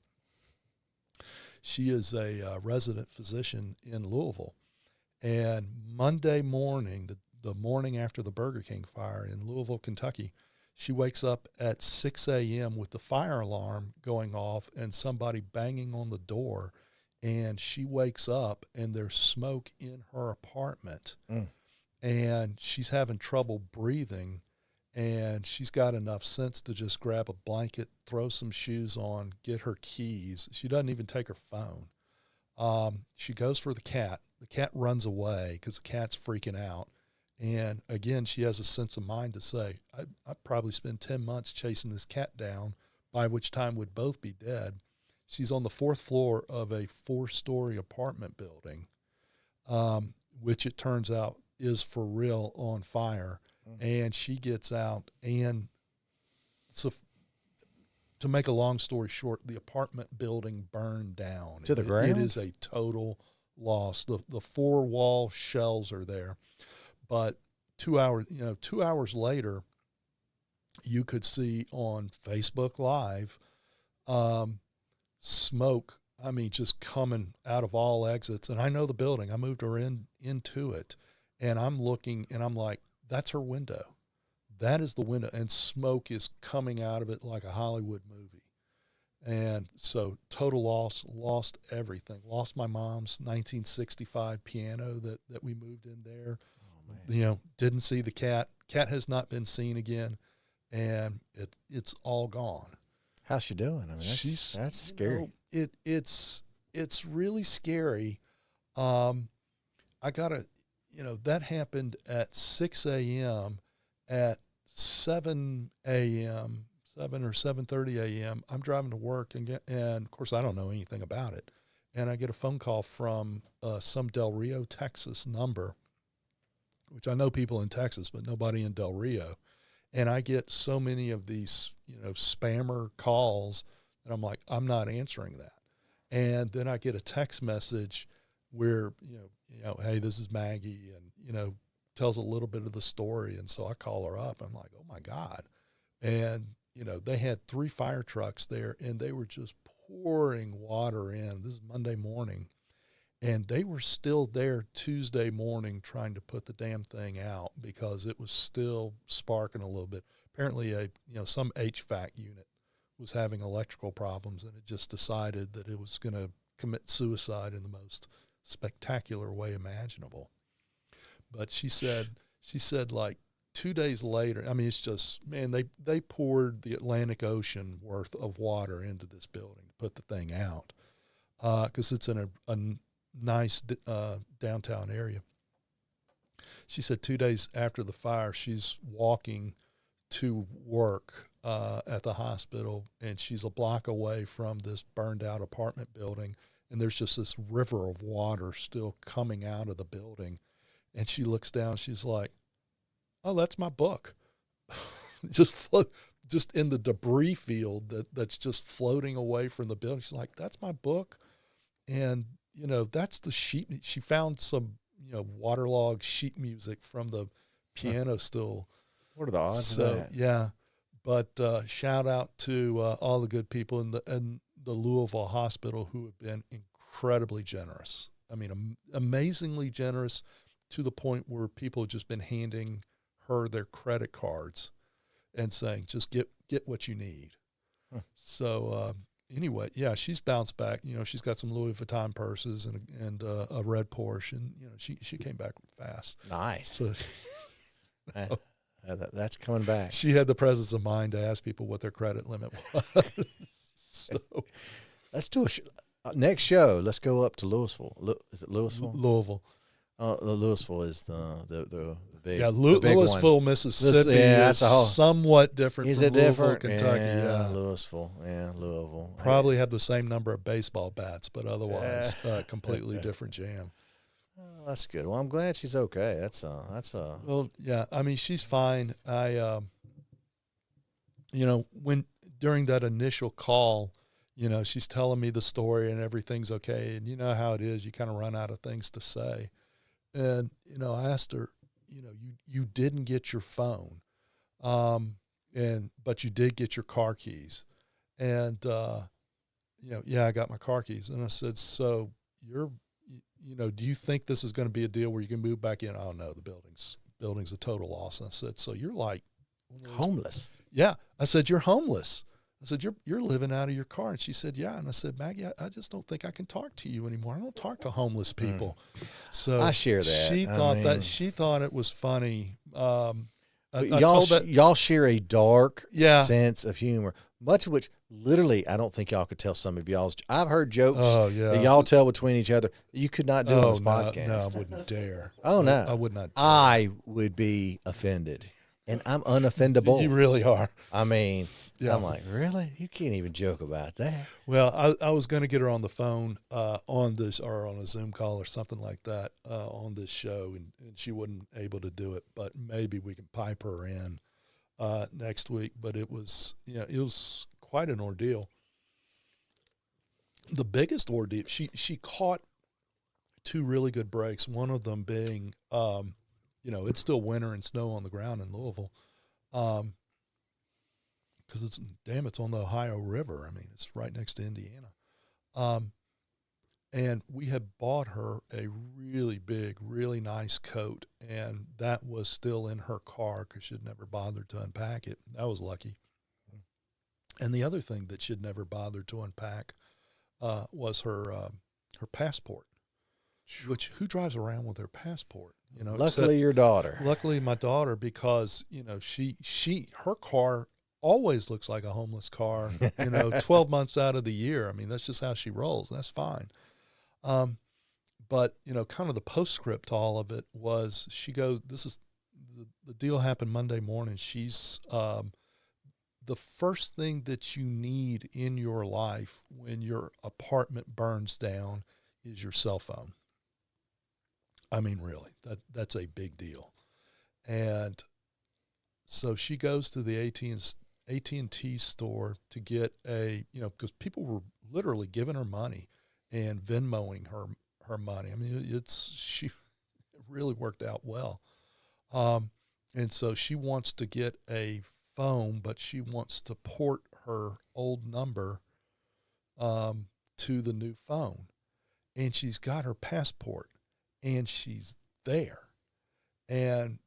She is a resident physician in Louisville, and Monday morning, the morning after the Burger King fire in Louisville, Kentucky, she wakes up at 6 a.m. with the fire alarm going off and somebody banging on the door, and she wakes up and there's smoke in her apartment. and she's having trouble breathing, and she's got enough sense to just grab a blanket, throw some shoes on, get her keys. She doesn't even take her phone. She goes for the cat. The cat runs away because the cat's freaking out. And again, she has a sense of mind to say, I'd probably spend 10 months chasing this cat down, by which time we'd both be dead. She's on the 4th floor of a 4-story apartment building, which it turns out is for real on fire. And she gets out, and so to make a long story short, the apartment building burned down to the ground. It is a total loss. The 4-wall shells are there, but 2 hours later, you could see on Facebook Live, smoke. I mean, just coming out of all exits. And I know the building. I moved her into it, and I'm looking, and I'm like, that's her window. That is the window, and smoke is coming out of it like a Hollywood movie. And so total loss, lost everything. Lost my mom's 1965 piano that we moved in there. Oh, man. Didn't see the cat. Cat has not been seen again, and it's all gone. How's she doing? I mean, that's scary. It's really scary. I gotta, that happened at 6 a.m. At 7 a.m., 7 or 7:30 a.m., I'm driving to work, and of course I don't know anything about it. And I get a phone call from some Del Rio, Texas number, which I know people in Texas, but nobody in Del Rio. And I get so many of these, spammer calls that I'm like, I'm not answering that. And then I get a text message where, hey, this is Maggie, and, tells a little bit of the story. And so I call her up. I'm like, oh my God. And, they had 3 fire trucks there, and they were just pouring water in. This is Monday morning. And they were still there Tuesday morning trying to put the damn thing out because it was still sparking a little bit. Apparently some HVAC unit was having electrical problems, and it just decided that it was going to commit suicide in the most spectacular way imaginable. But she said like 2 days later, I mean, it's just, man, they poured the Atlantic Ocean worth of water into this building to put the thing out because it's in a nice downtown area. She said 2 days after the fire, she's walking to work at the hospital, and she's a block away from this burned out apartment building, and there's just this river of water still coming out of the building. And she looks down, she's like, oh, that's my book. just in the debris field that's just floating away from the building. She's like, that's my book. And, that's the sheet. She found some, waterlogged sheet music from the piano still. What are the odds of that? Yeah. But shout out to all the good people in the Louisville hospital who have been incredibly generous. I mean, amazingly generous, to the point where people have just been handing her their credit cards and saying, just get what you need. Huh. So anyway, yeah, she's bounced back. She's got some Louis Vuitton purses and a red Porsche, and she came back fast. Nice. So that's coming back. She had the presence of mind to ask people what their credit limit was. So let's do next show. Let's go up to Louisville. Is it Louisville? Louisville. Louisville is the big. Yeah, the big Louisville, one. Mississippi that's is somewhat different is from it Louisville, different? Kentucky. Yeah, Louisville. Yeah, Louisville. Probably have the same number of baseball bats, but otherwise completely different jam. Oh, that's good. Well, I'm glad she's okay. That's Well, yeah. I mean, she's fine. I, when during that initial call, she's telling me the story and everything's okay, and you know how it is. You kind of run out of things to say. And, I asked her, you didn't get your phone, but you did get your car keys. And, yeah, I got my car keys. And I said, so do you think this is going to be a deal where you can move back in? Oh, no, the building's a total loss. And I said, so you're like homeless. Yeah. I said, you're homeless. I said, you're living out of your car. And she said, yeah. And I said, Maggie, I just don't think I can talk to you anymore. I don't talk to homeless people. So I share that. She thought it was funny. Y'all share a dark sense of humor, much of which literally I don't think y'all could tell some of y'all's. I've heard jokes that y'all tell between each other you could not do on this podcast. No, I wouldn't dare. Oh, no. I would not dare. I would be offended, and I'm unoffendable. You really are. I mean, I'm like, really? You can't even joke about that. Well, I was going to get her on the phone on this, or on a Zoom call or something like that on this show, and she wasn't able to do it. But maybe we can pipe her in next week. But it was quite an ordeal. The biggest ordeal, she caught two really good breaks. One of them being, it's still winter and snow on the ground in Louisville. Because it's on the Ohio River. I mean, it's right next to Indiana. And we had bought her a really big, really nice coat, and that was still in her car because she'd never bothered to unpack it. That was lucky. And the other thing that she'd never bothered to unpack was her passport. Which, who drives around with their passport? Luckily, your daughter. Luckily, my daughter, because her car always looks like a homeless car, 12 months out of the year. I mean, that's just how she rolls. That's fine. But, kind of the postscript to all of it was she goes, the deal happened Monday morning. She's, the first thing that you need in your life when your apartment burns down is your cell phone. I mean, really, that's a big deal. And so she goes to the AT&T store to get because people were literally giving her money and Venmoing her money. I mean, it really worked out well. And so she wants to get a phone, but she wants to port her old number to the new phone. And she's got her passport, and she's there. And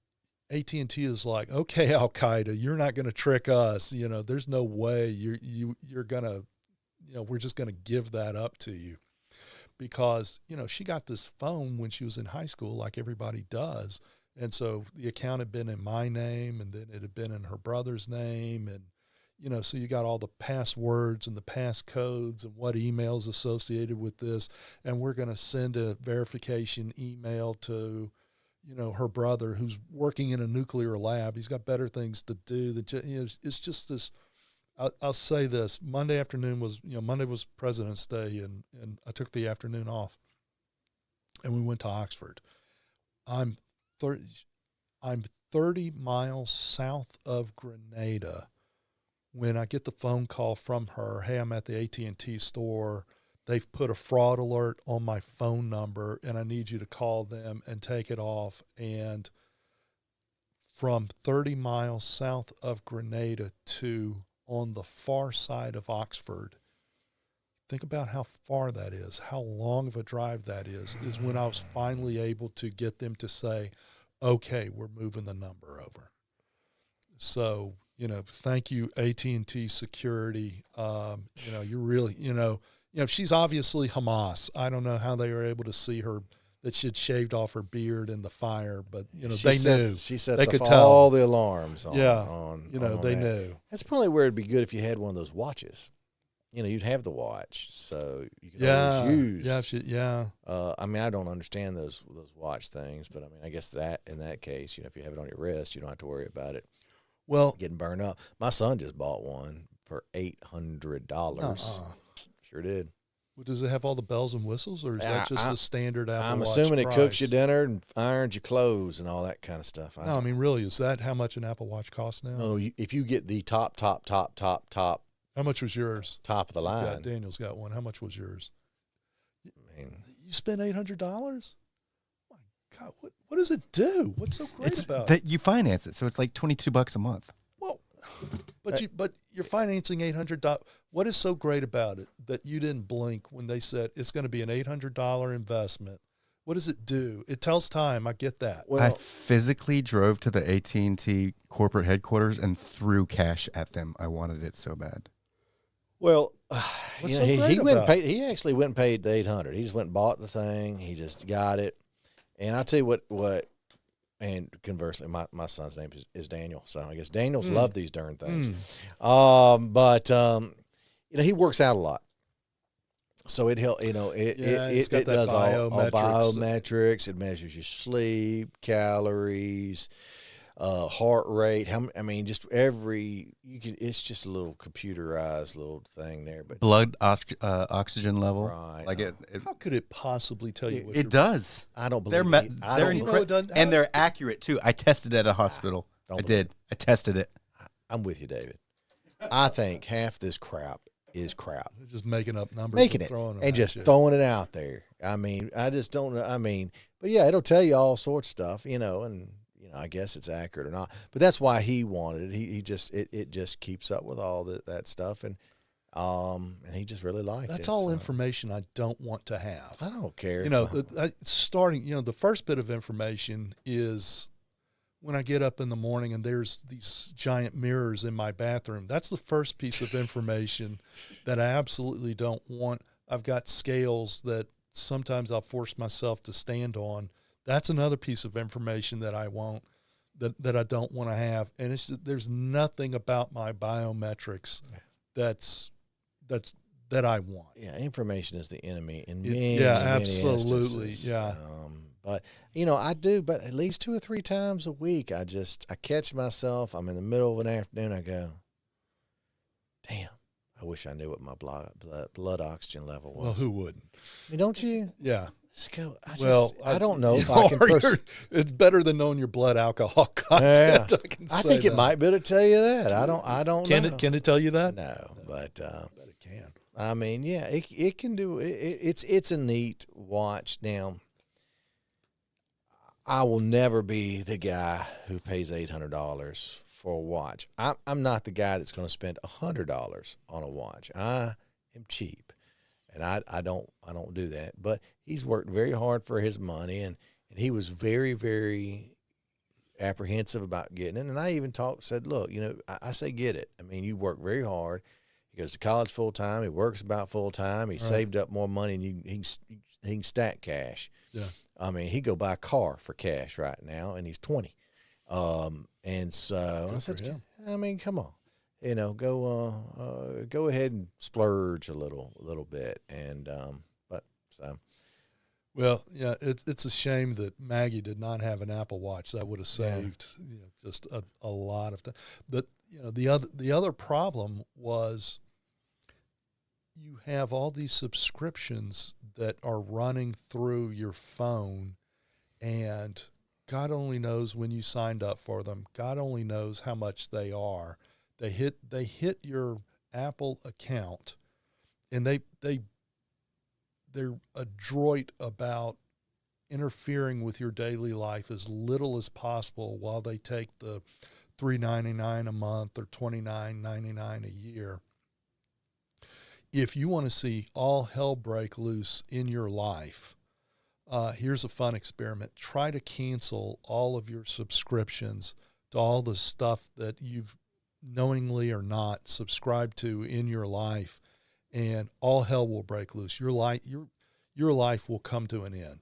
AT&T is like, okay, Al-Qaeda, you're not going to trick us. There's no way you're going to, we're just going to give that up to you. Because, she got this phone when she was in high school, like everybody does. And so the account had been in my name, and then it had been in her brother's name. And, so you got all the passwords and the passcodes and what emails associated with this. And we're going to send a verification email to, her brother who's working in a nuclear lab. He's got better things to do. It's just this. I'll say this. Monday was President's Day, and I took the afternoon off, and we went to Oxford. I'm 30 miles south of Grenada when I get the phone call from her. Hey, I'm at the AT&T store. They've put a fraud alert on my phone number, and I need you to call them and take it off. And from 30 miles south of Grenada to on the far side of Oxford, think about how far that is, how long of a drive that is when I was finally able to get them to say, okay, we're moving the number over. So, thank you, AT&T security. You're really, she's obviously Hamas. I don't know how they were able to see her, that she'd shaved off her beard in the fire, but, they knew. She sets they off could all the alarms on. They knew. That's probably where it'd be good if you had one of those watches. You'd have the watch, so you could always use. I mean, I don't understand those watch things, but I mean, I guess that in that case, if you have it on your wrist, you don't have to worry about it. Well, getting burned up. My son just bought one for $800. Sure did. Well, does it have all the bells and whistles, or is that just the standard Apple I'm Watch assuming price? It cooks you dinner and irons your clothes and all that kind of stuff. No, I mean, really, is that how much an Apple Watch costs now? No, if you get the top. How much was yours? Top of the line. Yeah, Daniel's got one. How much was yours? I mean, you spent $800? My God, what does it do? What's so great about it? You finance it, so it's like $22 a month. Well, but you're financing $800. What is so great about it that you didn't blink when they said it's going to be an $800 investment? What does it do? It tells time. I get that. Well, I physically drove to the AT&T corporate headquarters and threw cash at them. I wanted it so bad. Well, What's you know, so great he went and about paid. He actually went and paid the $800. He just went and bought the thing. He just got it. And I'll tell you what. And conversely, my son's name is Daniel. So I guess Daniels love these darn things. But you know, he works out a lot. So it helps, you know, it does all biometrics. It measures your sleep, calories, heart rate. I mean, just it's just a little computerized little thing there. But Blood oxygen level. Right. Like how could it possibly tell you what it does. I don't They're believe and they're accurate too. I tested it at a hospital. I did. I tested it. I'm with you, David. I think half this crap is crap. They're just making up numbers, Throwing it out there. I mean, I just don't know. I mean, but yeah, it'll tell you all sorts of stuff, you know, and you know, I guess it's accurate or not. But that's why he wanted it. He just it just keeps up with all that stuff, and he just really liked it. That's all information I don't want to have. I don't care. You know, the first bit of information is when I get up in the morning and there's these giant mirrors in my bathroom. That's the first piece of information that I absolutely don't want. I've got scales that sometimes I'll force myself to stand on. That's another piece of information that I won't, that I don't want to have. And it's just, there's nothing about my biometrics that I want. Yeah, information is the enemy in many, absolutely, instances. yeah. But you know, I do. But at least 2 or 3 times a week, I catch myself. I'm in the middle of an afternoon. I go, damn. I wish I knew what my blood oxygen level was. Well, who wouldn't? I mean, don't you? Yeah. Let's go. I don't know if I can. It's better than knowing your blood alcohol content. Yeah. I think it might be able to tell you that. I don't know. Can it tell you that? No, but I bet it can. I mean, yeah, it can do. It's a neat watch. Now, I will never be the guy who pays $800 for a watch. I'm not the guy that's going to spend $100 on a watch. I am cheap, and I don't do that. But he's worked very hard for his money, and he was very, very apprehensive about getting it. And I even said, look, you know, I say get it. I mean, you work very hard. He goes to college full time. He works about full time. He saved up more money than he can stack cash. Yeah. I mean, he go buy a car for cash right now, and he's 20. And so I said, I mean, come on, you know, go ahead and splurge a little bit. And, well, yeah, it's a shame that Maggie did not have an Apple Watch. That would have saved just a lot of time. But, you know, the other problem was you have all these subscriptions that are running through your phone, and God only knows when you signed up for them. God only knows how much they are. They hit your Apple account, and they're adroit about interfering with your daily life as little as possible while they take the $3.99 a month or $29.99 a year. If you want to see all hell break loose in your life, here's a fun experiment. Try to cancel all of your subscriptions to all the stuff that you've knowingly or not subscribed to in your life, and all hell will break loose. Your life will come to an end.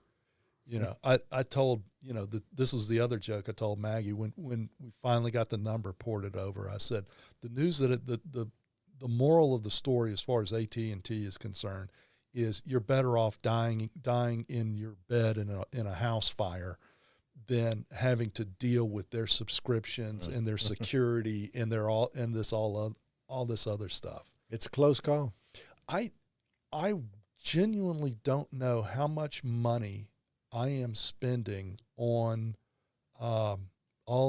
You know, I told, you know, this was the other joke I told Maggie when we finally got the number ported over. I said, the news that the moral of the story as far as AT&T is concerned is you're better off dying in your bed in a house fire than having to deal with their subscriptions and their security and all this other stuff. it's a close call. I genuinely don't know how much money I am spending on all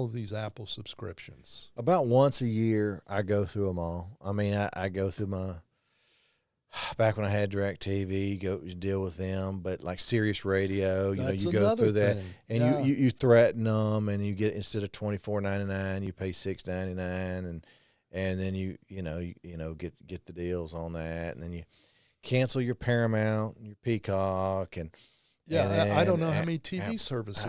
of these Apple subscriptions. About once a year, I go through them all. I mean, I go through back when I had DirecTV, go deal with them, but like Sirius Radio, That's you go through that, thing. and you threaten them, and you get, instead of $24.99, you pay $6.99, and then you get the deals on that, and then you cancel your Paramount, your Peacock, and I don't know how many TV services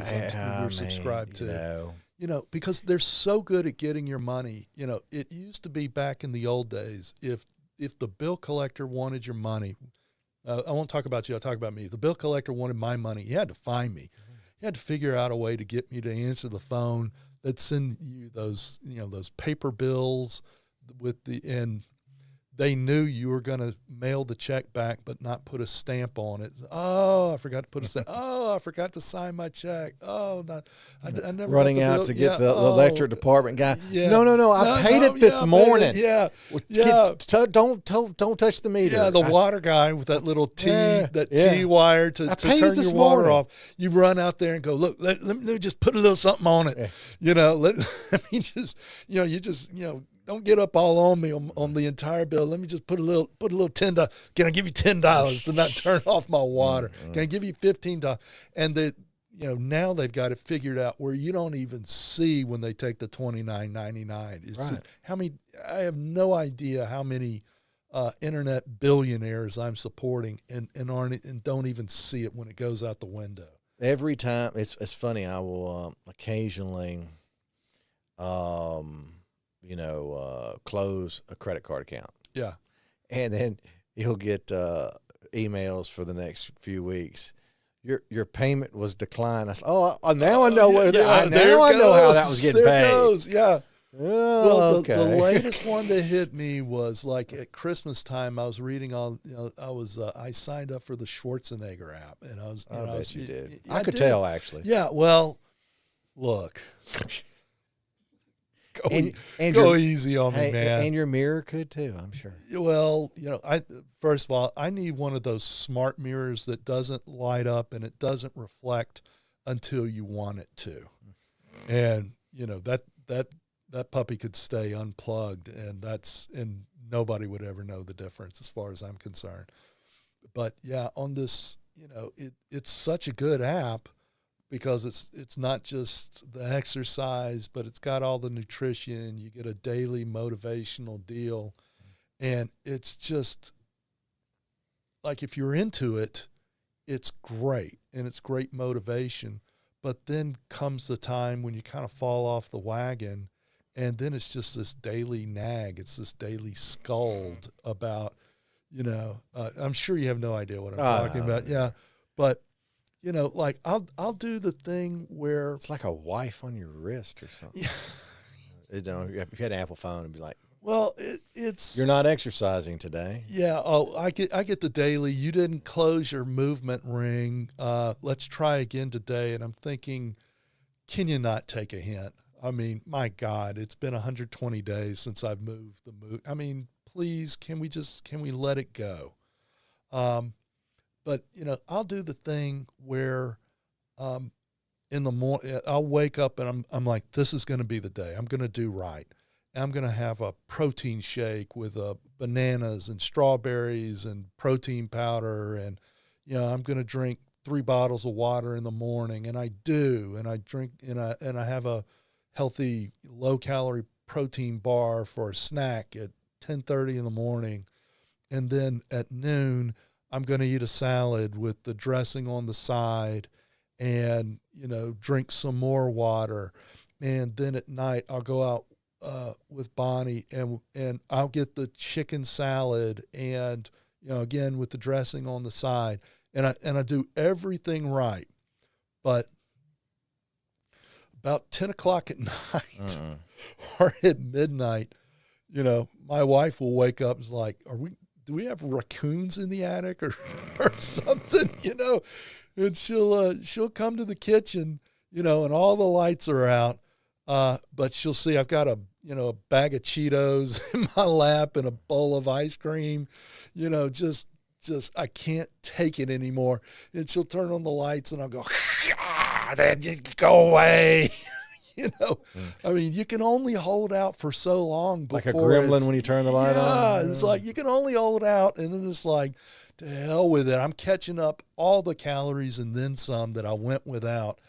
you're subscribed to. You know, because they're so good at getting your money. You know, it used to be back in the old days, if if the bill collector wanted your money, I won't talk about you. I'll talk about me. If the bill collector wanted my money, he had to find me. He had to figure out a way to get me to answer the phone. They'd send you those, those paper bills and they knew you were going to mail the check back, but not put a stamp on it. Oh, I forgot to put a stamp. Oh, I forgot to sign my check. Oh, I never running out to get the electric department guy. Yeah. No. I paid it this morning. Don't touch the meter. Yeah, the water guy with that little T wire to turn your water off. You run out there and go, look, let me just put a little something on it. Yeah. Let me just, don't get up all on me on the entire bill. Let me just put a little $10. Can I give you $10 to not turn off my water? Can I give you $15? And now they've got it figured out where you don't even see when they take the $29.99. It's just I have no idea how many internet billionaires I'm supporting and don't even see it when it goes out the window. Every time it's funny. I will occasionally close a credit card account. Yeah. And then you'll get emails for the next few weeks. Your payment was declined. I said, now I know what I know how that was getting paid. Goes. Yeah. Oh, well, okay. The latest one that hit me was like at Christmas time. I was reading I signed up for the Schwarzenegger app, and I bet you did. I could tell actually. Yeah. Well, look. Go easy on me, man. And your mirror could too, I'm sure. Well, first of all, I need one of those smart mirrors that doesn't light up and it doesn't reflect until you want it to. And that puppy could stay unplugged, and nobody would ever know the difference as far as I'm concerned. But yeah, on this, it's such a good app. Because it's not just the exercise, but it's got all the nutrition. You get a daily motivational deal. And it's just like if you're into it, it's great. And it's great motivation. But then comes the time when you kind of fall off the wagon. And then it's just this daily nag. It's this daily scold about, I'm sure you have no idea what I'm talking about. Yeah. But like I'll do the thing where it's like a wife on your wrist or something. Yeah. If you had an Apple phone, it'd be like, well, it's you're not exercising today. Yeah. Oh, I get the daily. You didn't close your movement ring. Let's try again today. And I'm thinking, can you not take a hint? I mean, my God, it's been 120 days since I've moved the move. I mean, please, can we let it go? But, I'll do the thing where in the morning, I'll wake up and I'm like, this is going to be the day. I'm going to do right. I'm going to have a protein shake with bananas and strawberries and protein powder. And, I'm going to drink 3 bottles of water in the morning. And I do. And I drink and I have a healthy, low-calorie protein bar for a snack at 10:30 in the morning. And then at noon, I'm going to eat a salad with the dressing on the side and, drink some more water. And then at night I'll go out with Bonnie and I'll get the chicken salad and, again, with the dressing on the side. And I do everything right. But about 10 o'clock at night or at midnight, my wife will wake up and is like, do we have raccoons in the attic or something, and she'll come to the kitchen, and all the lights are out. But she'll see I've got a bag of Cheetos in my lap and a bowl of ice cream, just I can't take it anymore. And she'll turn on the lights and I'll go, just go away. I mean, you can only hold out for so long before like a gremlin when you turn the light on. Yeah, it's like you can only hold out, and then it's like, to hell with it. I'm catching up all the calories and then some that I went without,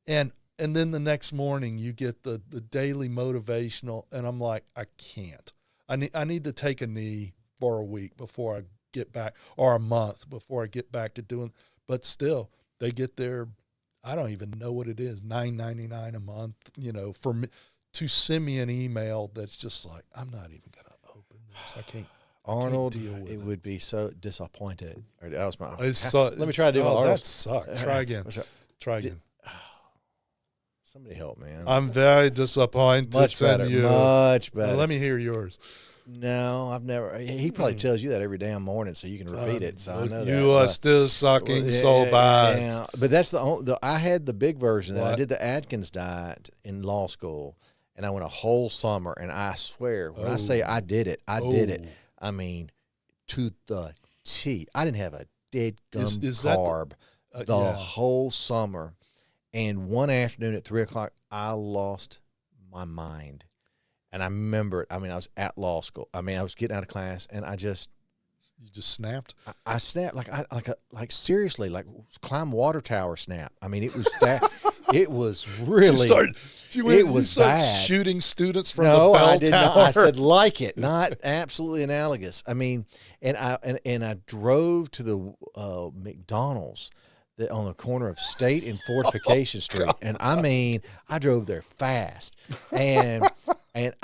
and then the next morning you get the daily motivational, and I'm like, I can't. I need to take a knee for a week before I get back, or a month before I get back to doing. But still, they get their, I don't even know what it is, $9.99 a month, for me to send me an email that's just like, I'm not even going to open this. I can't. Arnold, deal with it it. would be so disappointed. Or that was my. Let me try to do my Arnold. That sucked. Try again. Try again. Somebody help me. I'm very disappointed much better. in you. Much better. Let me hear yours. No, I've never. He probably tells you that every damn morning, so you can repeat it. So I know that. You are still sucking so bad. Yeah. But that's the only. I had the big version. That I did the Atkins diet in law school, and I went a whole summer. And I swear, when I say I did it, I did it. I mean, to the T. I didn't have a dead gum carb the whole summer. And one afternoon at 3:00, I lost my mind. And I remember it. I mean, I was at law school. I mean, I was getting out of class, and you just snapped. I snapped like seriously, like climb water tower snap. I mean, it was that. It was really. It was bad. Shooting students from the bell I did tower. Not. I said like it, not absolutely analogous. I mean, and I drove to the McDonald's on the corner of State and Fortification Street. And I mean, I drove there fast. And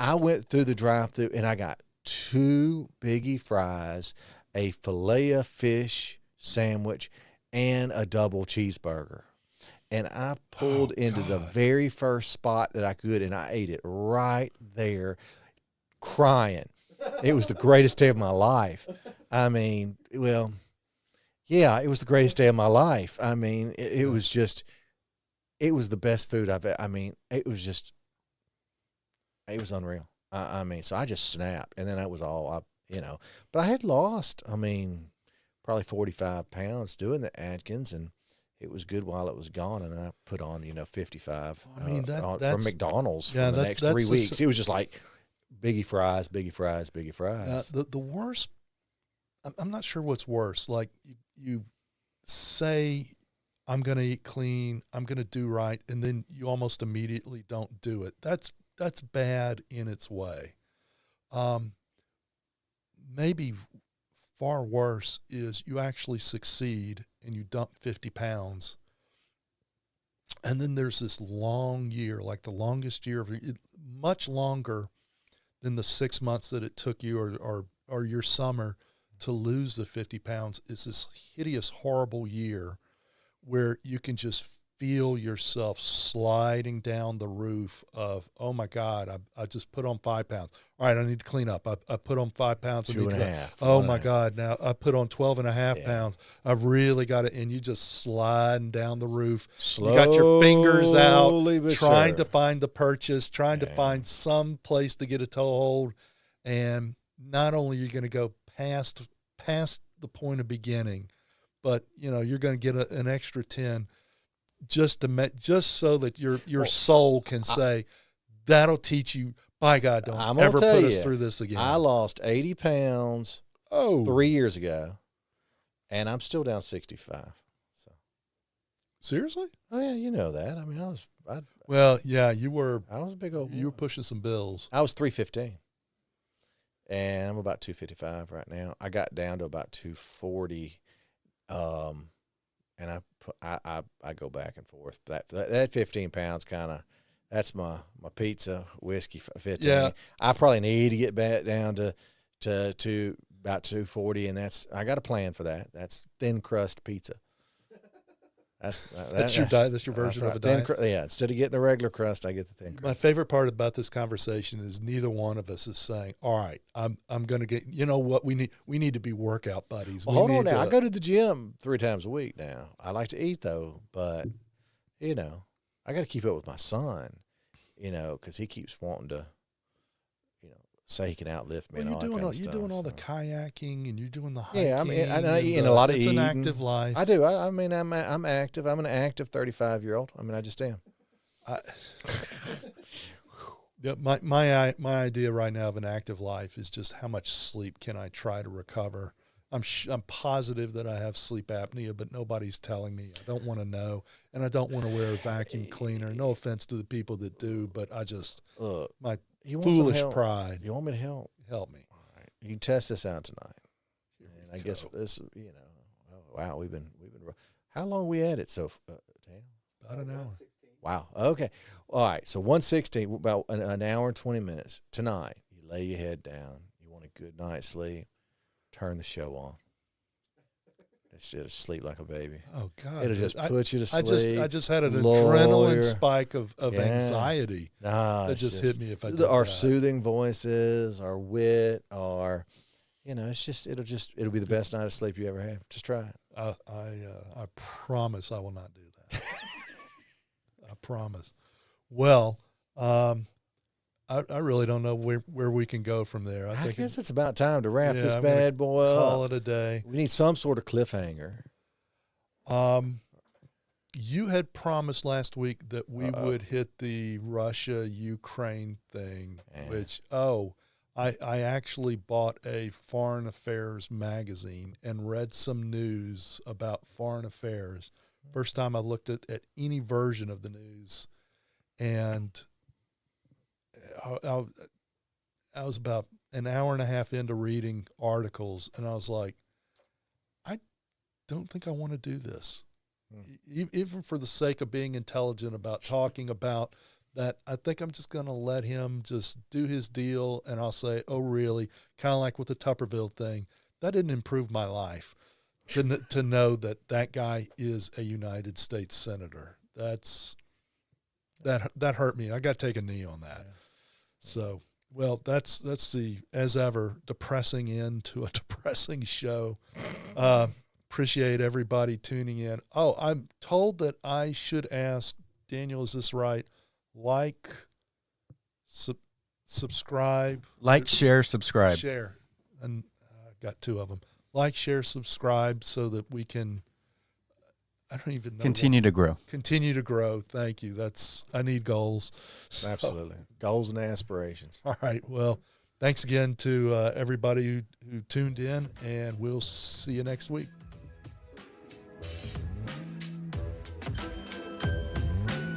I went through the drive-thru, and I got 2 biggie fries, a filet-o-fish sandwich, and a double cheeseburger. And I pulled into the very first spot that I could, and I ate it right there, crying. It was the greatest day of my life. I mean, well... yeah, it was the greatest day of my life. I mean, it was just, it was the best food I've. I mean, it was unreal. I mean, so I just snapped, and then that was all. But I had lost. I mean, probably 45 pounds doing the Atkins, and it was good while it was gone. And then I put on, 55. I mean, from McDonald's for the next 3 weeks. It was just like biggie fries, biggie fries, biggie fries. The worst. I'm not sure what's worse. Like you say, I'm going to eat clean, I'm going to do right, and then you almost immediately don't do it. That's bad in its way. Maybe far worse is you actually succeed and you dump 50 pounds. And then there's this long year, like the longest year of much longer than the 6 months that it took you or your summer to lose the 50 pounds. Is this hideous, horrible year where you can just feel yourself sliding down the roof of, oh my God, I just put on 5 pounds. All right, I need to clean up. I put on 5 pounds. 2.5. Oh my God, now I put on 12 and a half pounds. I've really got it. And you just sliding down the roof. Slowly, you got your fingers out, trying sure. to find the purchase, trying to find some place to get a toehold. And not only are you going to go past the point of beginning, but you're going to get an extra 10 just so that your soul can say, that'll teach you. By God, don't ever put us through this again. I lost 80 pounds 3 years ago, and I'm still down 65. So seriously? Oh yeah, you know that. I mean, you were. I was a big old. You were pushing some bills. I was 315. And I'm about 255 right now. I got down to about 240, and I go back and forth. That 15 pounds that's my pizza whiskey 15. Yeah. I probably need to get back down to about 240, and I got a plan for that. That's thin crust pizza. That's your diet. That's your version of a diet. Yeah, instead of getting the regular crust, I get the thin crust. My favorite part about this conversation is neither one of us is saying, "All right, I'm going to get." You know what we need? We need to be workout buddies. Well, hold on now. I go to the gym 3 times a week now. I like to eat though, but I got to keep up with my son. Because he keeps wanting to, say he can outlift me. Well, you're doing all the kayaking and you're doing the hiking. Yeah, I mean, I eat a lot of eating. It's an active life. I do. I mean, I'm active. I'm an active 35-year-old. I mean, I just am. My idea right now of an active life is just how much sleep can I try to recover. I'm positive that I have sleep apnea, but nobody's telling me. I don't want to know, and I don't want to wear a vacuum cleaner. No offense to the people that do, but I just my foolish pride. You want me to help? Help me. All right. You can test this out tonight. And I guess this, wow, we've been. How long are we at it? So, Dan? About an hour. Wow. Okay. All right. So 116, about an hour and 20 minutes tonight. You lay your head down. You want a good night's sleep. turn the show on. It'll sleep like a baby. Oh God! It'll just put you to sleep. I just had an adrenaline spike of anxiety that just hit me. If I did our that. soothing voices, our wit, our, it'll be the best night of sleep you ever have. Just try it. I promise I will not do that. I promise. Well, I really don't know where we can go from there. I guess it's about time to wrap this bad boy up. Call it a day. We need some sort of cliffhanger. You had promised last week that we would hit the Russia-Ukraine thing, which, I actually bought a foreign affairs magazine and read some news about foreign affairs. First time I looked at any version of the news, and I was about an hour and a half into reading articles, and I was like, I don't think I want to do this. Even for the sake of being intelligent about talking about that, I think I'm just going to let him just do his deal, and I'll say, oh, really? Kind of like with the Tupperville thing. That didn't improve my life to know that guy is a United States senator. That hurt me. I got to take a knee on that. Yeah. So, well, that's the, as ever, depressing end to a depressing show. Appreciate everybody tuning in. Oh, I'm told that I should ask, Daniel, is this right? Like, subscribe. Like, share, subscribe. Share. And I've got 2 of them. Like, share, subscribe so that we can, I don't even know. Continue to grow. Continue to grow. Thank you. I need goals. So, absolutely. Goals and aspirations. All right. Well, thanks again to everybody who tuned in, and we'll see you next week.